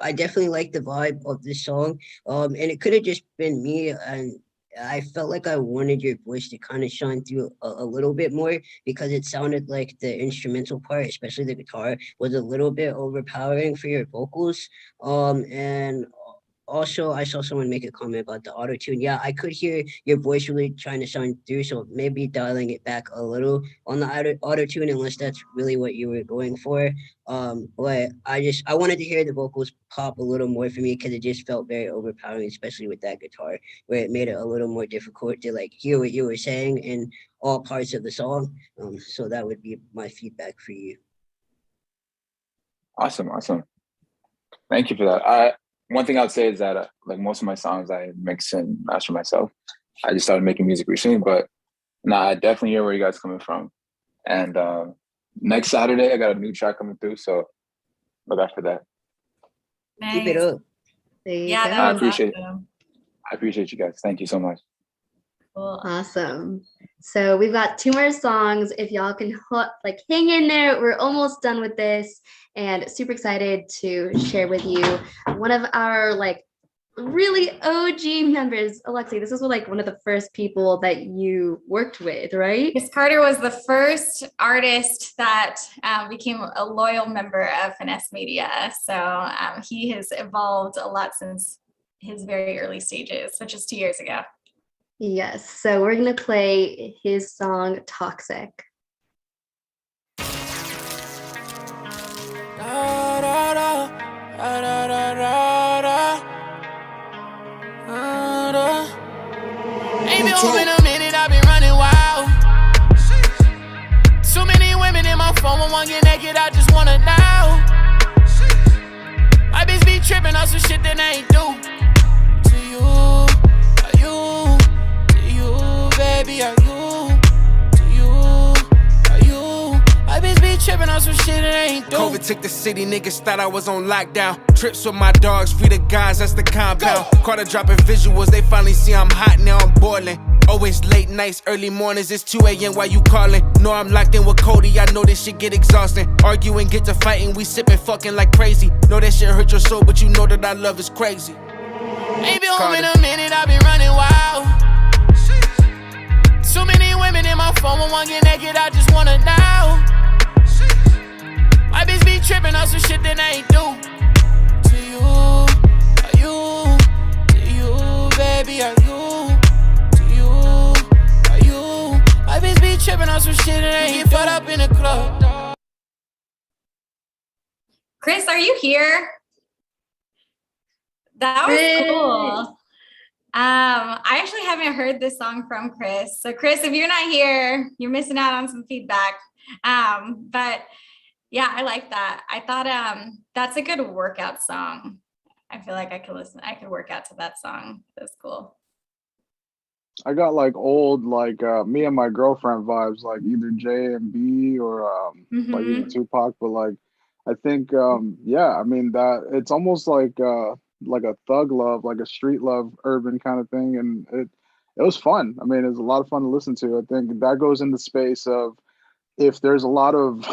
I definitely like the vibe of this song. And it could have just been me, and I felt like I wanted your voice to kind of shine through a little bit more because it sounded like the instrumental part, especially the guitar, was a little bit overpowering for your vocals. And also, I saw someone make a comment about the auto tune. Yeah, I could hear your voice really trying to shine through. So maybe dialing it back a little on the auto tune, unless that's really what you were going for. But I wanted to hear the vocals pop a little more for me because it just felt very overpowering, especially with that guitar, where it made it a little more difficult to like hear what you were saying in all parts of the song. So that would be my feedback for you. Awesome. Thank you for that. One thing I would say is that like most of my songs I mix and master myself. I just started making music recently, but I definitely hear where you guys coming from. And next Saturday I got a new track coming through, so look out for that. Nice. Keep it up. Yeah, that was I appreciate you guys. Thank you so much. Cool. Awesome. So we've got 2 more songs. If y'all can hang in there, we're almost done with this, and super excited to share with you one of our really OG members. Alexi, this is one of the first people that you worked with, right? Yes, Carter was the first artist that became a loyal member of Finessed Media. So he has evolved a lot since his very early stages, which is 2 years ago. Yes, so we're gonna play his song Toxic. Ain't been home in a minute, I've been running wild. Too many women in my phone, when one get naked, I just wanna know. My bitch be tripping on some shit that I ain't do. To you, are you? To you, baby, are you? To you, are you? My bitch be tripping on some shit that I ain't do. COVID took the city, niggas thought I was on lockdown. Trips with my dogs, free the guys, that's the compound. Carter dropping visuals, they finally see I'm hot, now I'm boiling. Always late nights, early mornings, it's 2 a.m. while you calling. Know I'm locked in with Cody, I know this shit get exhausting. Arguing, get to fighting, we sipping, fucking like crazy. Know that shit hurt your soul, but you know that our love is crazy. Ain't been home in a minute, I've been running wild. Too many women in my phone, when one get naked, I just wanna know. My bitch be tripping on some shit that I ain't do. To you, are you? To you, baby, are you? To you, are you? My bitch be tripping on some shit that I ain't do. Get up in the club. Chris, are you here? That was cool. I actually haven't heard this song from Chris. So Chris, if you're not here, you're missing out on some feedback. But yeah, I like that. I thought that's a good workout song. I feel like I could work out to that song. That's cool. I got old me and my girlfriend vibes, either J and B or even Tupac, but I think yeah, I mean that it's almost like a thug love, like a street love urban kind of thing, and it was fun. I mean, it was a lot of fun to listen to. I think that goes in the space of if there's a lot of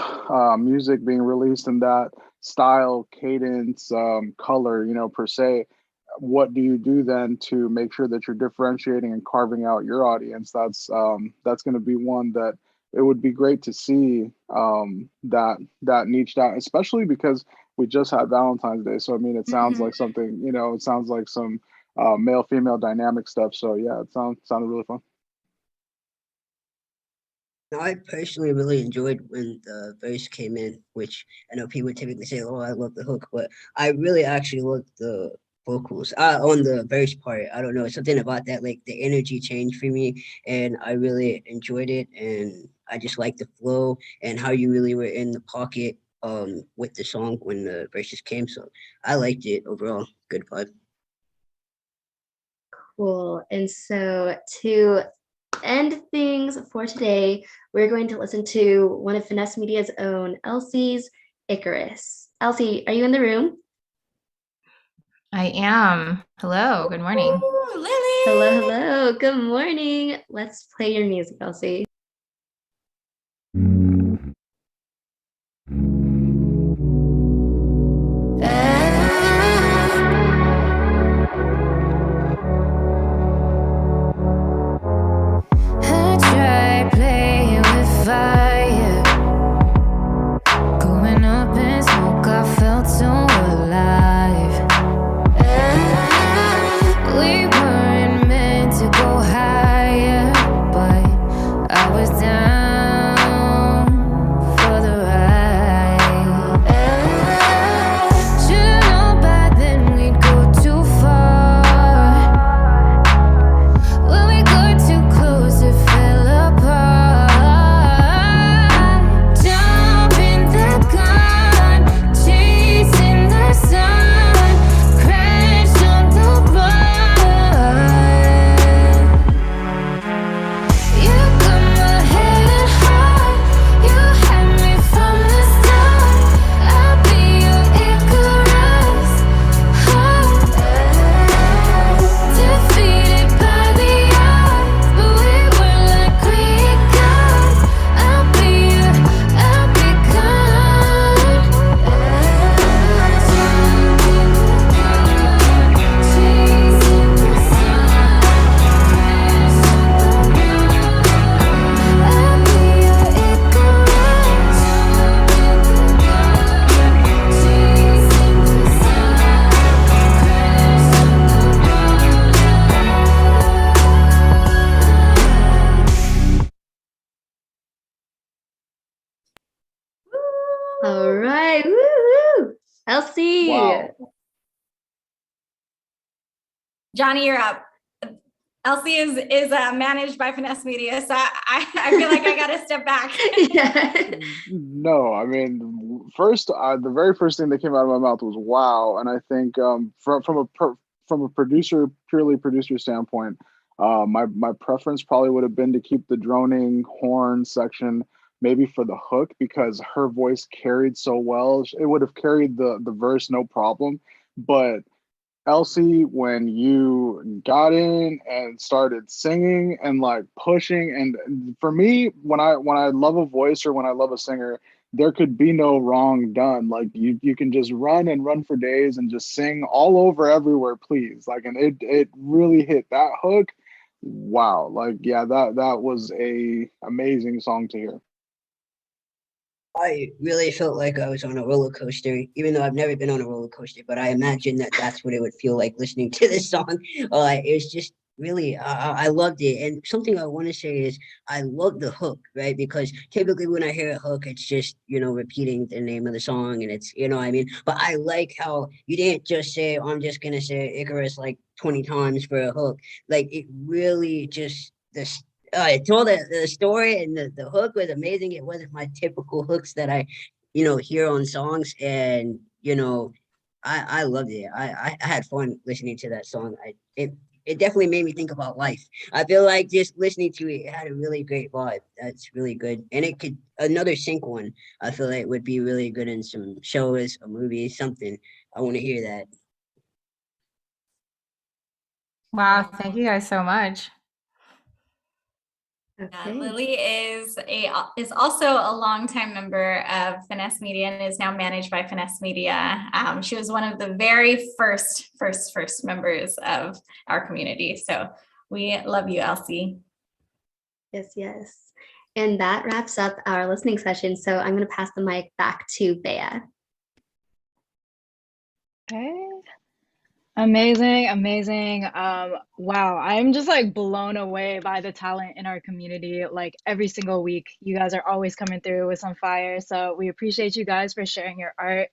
music being released in that style, cadence, color, per se, what do you do then to make sure that you're differentiating and carving out your audience? That's going to be one that it would be great to see that niched out, especially because we just had Valentine's Day. So I mean, it sounds like something, it sounds like some male-female dynamic stuff. So yeah, it sounded really fun. Now, I personally really enjoyed when the verse came in, which I know people typically say, "Oh, I love the hook," but I really actually love the vocals on the verse part. I don't know, something about that, the energy changed for me, and I really enjoyed it. And I just like the flow and how you really were in the pocket with the song when the verses came. So I liked it overall. Good vibe. Cool. And so to end things for today, we're going to listen to one of Finessed Media's own, EL.SY's Icarus. EL.SY, are you in the room? I am. Hello, good morning. Ooh, Lily. Hello, good morning. Let's play your music, EL.SY. We weren't meant to go higher, but I EL.SY. Wow. Jhny, you're up. EL.SY is managed by Finessed Media, so I feel like I gotta step back. No, I mean, first, the very first thing that came out of my mouth was wow, and I think from a purely producer standpoint, my preference probably would have been to keep the droning horn section maybe for the hook, because her voice carried so well. It would have carried the verse no problem, but EL.SY, when you got in and started singing and like pushing, and for me, when I love a voice or when I love a singer, there could be no wrong done. Like you can just run and run for days and just sing all over everywhere, please. Like, and it really hit that hook. Wow. Like, yeah, that was a amazing song to hear. I really felt like I was on a roller coaster, even though I've never been on a roller coaster, but I imagine that that's what it would feel like listening to this song. It was just really, I loved it. And something I want to say is I love the hook, right? Because typically when I hear a hook, it's just, repeating the name of the song and it's, what I mean? But I like how you didn't just say, I'm just going to say Icarus like 20 times for a hook. Like it really just, I told the story and the hook was amazing. It wasn't my typical hooks that I, hear on songs, and I loved it. I had fun listening to that song. It definitely made me think about life. I feel like just listening to it, it had a really great vibe. That's really good, and it could another sync one. I feel like would be really good in some shows, a movie, something. I want to hear that. Wow, thank you guys so much. Lily is also a longtime member of Finessed Media and is now managed by Finessed Media. She was one of the very first members of our community. So we love you, EL.SY. Yes. And that wraps up our listening session. So I'm going to pass the mic back to Bea. Okay. Amazing. Wow, I'm just like blown away by the talent in our community. Like every single week, you guys are always coming through with some fire. So we appreciate you guys for sharing your art.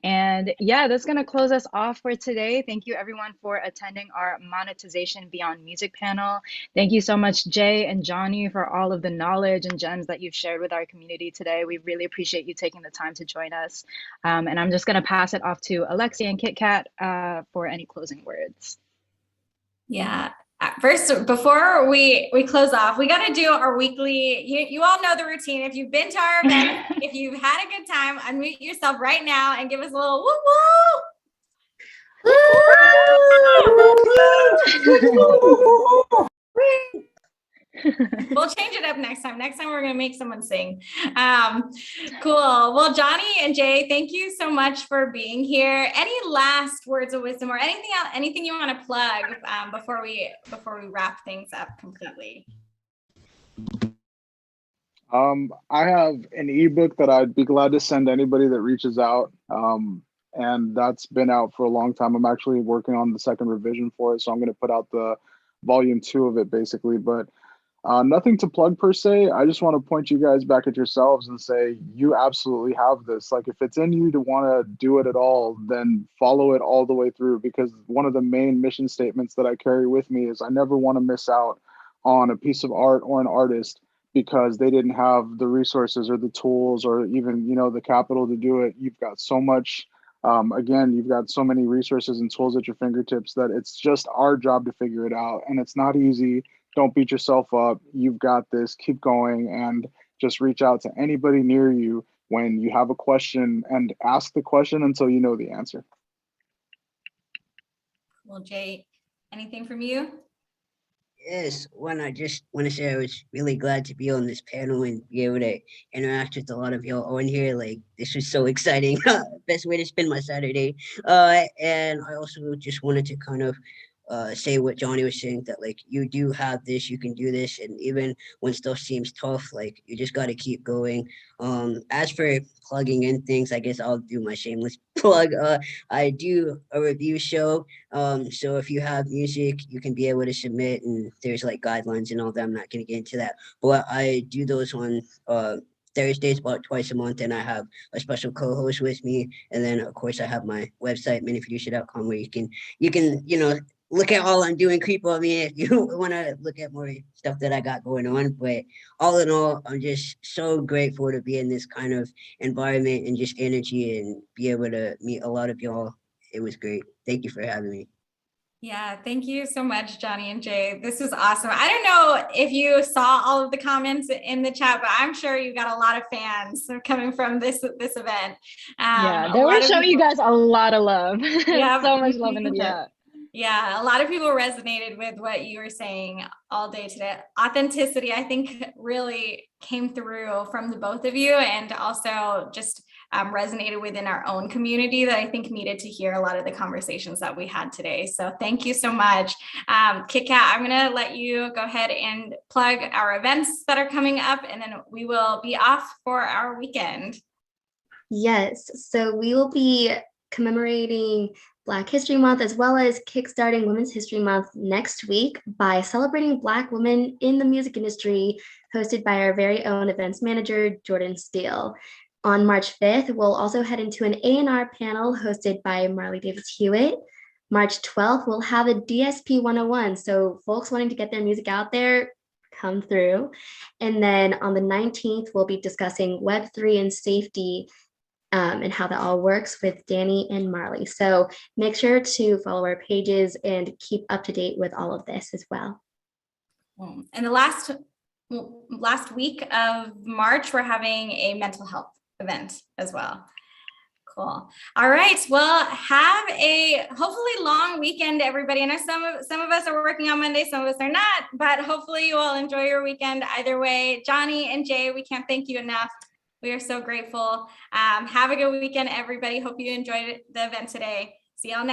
And yeah, that's going to close us off for today. Thank you everyone for attending our Monetization Beyond Music panel. Thank you so much, Jay and Jhny, for all of the knowledge and gems that you've shared with our community today. We really appreciate you taking the time to join us. And I'm just going to pass it off to Alexia and Kit Kat for any closing words. Yeah. First, before we close off, we got to do our weekly, you all know the routine. If you've been to our event, if you've had a good time, unmute yourself right now and give us a little woo woo. We'll change it up next time. Next time we're going to make someone sing. Cool. Well, Jhny and Jay, thank you so much for being here. Any last words of wisdom or anything else, anything you want to plug before we wrap things up completely? I have an ebook that I'd be glad to send anybody that reaches out. And that's been out for a long time. I'm actually working on the second revision for it. So I'm going to put out the volume 2 of it basically, but nothing to plug per se. I just want to point you guys back at yourselves and say, you absolutely have this. Like if it's in you to want to do it at all, then follow it all the way through, because one of the main mission statements that I carry with me is I never want to miss out on a piece of art or an artist because they didn't have the resources or the tools or even, the capital to do it. You've got so much, again, you've got so many resources and tools at your fingertips that it's just our job to figure it out. And it's not easy. Don't beat yourself up. You've got this. Keep going and just reach out to anybody near you when you have a question and ask the question until you know the answer. Well, Jay, anything from you? Yes, one, I just want to say I was really glad to be on this panel and be able to interact with a lot of y'all on here. Like, this was so exciting. Best way to spend my Saturday. And I also just wanted to kind of say what Jhny was saying, that like you do have this, you can do this, and even when stuff seems tough, like you just got to keep going. As for plugging in things, I guess I'll do my shameless plug. I do a review show, so if you have music, you can be able to submit, and there's like guidelines and all that. I'm not going to get into that, but I do those on Thursdays about twice a month, and I have a special co-host with me. And then of course I have my website, minifiducia.com, where you can look at all I'm doing, creep on me if you want to look at more stuff that I got going on. But all in all, I'm just so grateful to be in this kind of environment and just energy and be able to meet a lot of y'all. It was great. Thank you for having me. Yeah, thank you so much, Jhny and Jay. This was awesome. I don't know if you saw all of the comments in the chat, but I'm sure you got a lot of fans coming from this event. Yeah, they were showing you guys a lot of love. Yeah, so much love in the chat. Yeah, a lot of people resonated with what you were saying all day today. Authenticity, I think, really came through from the both of you, and also just resonated within our own community that I think needed to hear a lot of the conversations that we had today. So thank you so much. Kit Kat, I'm going to let you go ahead and plug our events that are coming up, and then we will be off for our weekend. Yes, so we will be commemorating Black History Month as well as kickstarting Women's History Month next week by celebrating Black women in the music industry, hosted by our very own events manager, Jordn Steele. On March 5th, we'll also head into an A&R panel hosted by Marley Davis Hewitt. March 12th, we'll have a DSP 101. So folks wanting to get their music out there, come through. And then on the 19th, we'll be discussing Web3 and safety and how that all works with Danny and Marley. So make sure to follow our pages and keep up to date with all of this as well. And the last week of March, we're having a mental health event as well. Cool. All right. Well, have a hopefully long weekend, everybody. I know some of us are working on Monday, some of us are not, but hopefully you all enjoy your weekend either way. Jhny and Jay, we can't thank you enough. We are so grateful. Have a good weekend, everybody. Hope you enjoyed the event today. See y'all next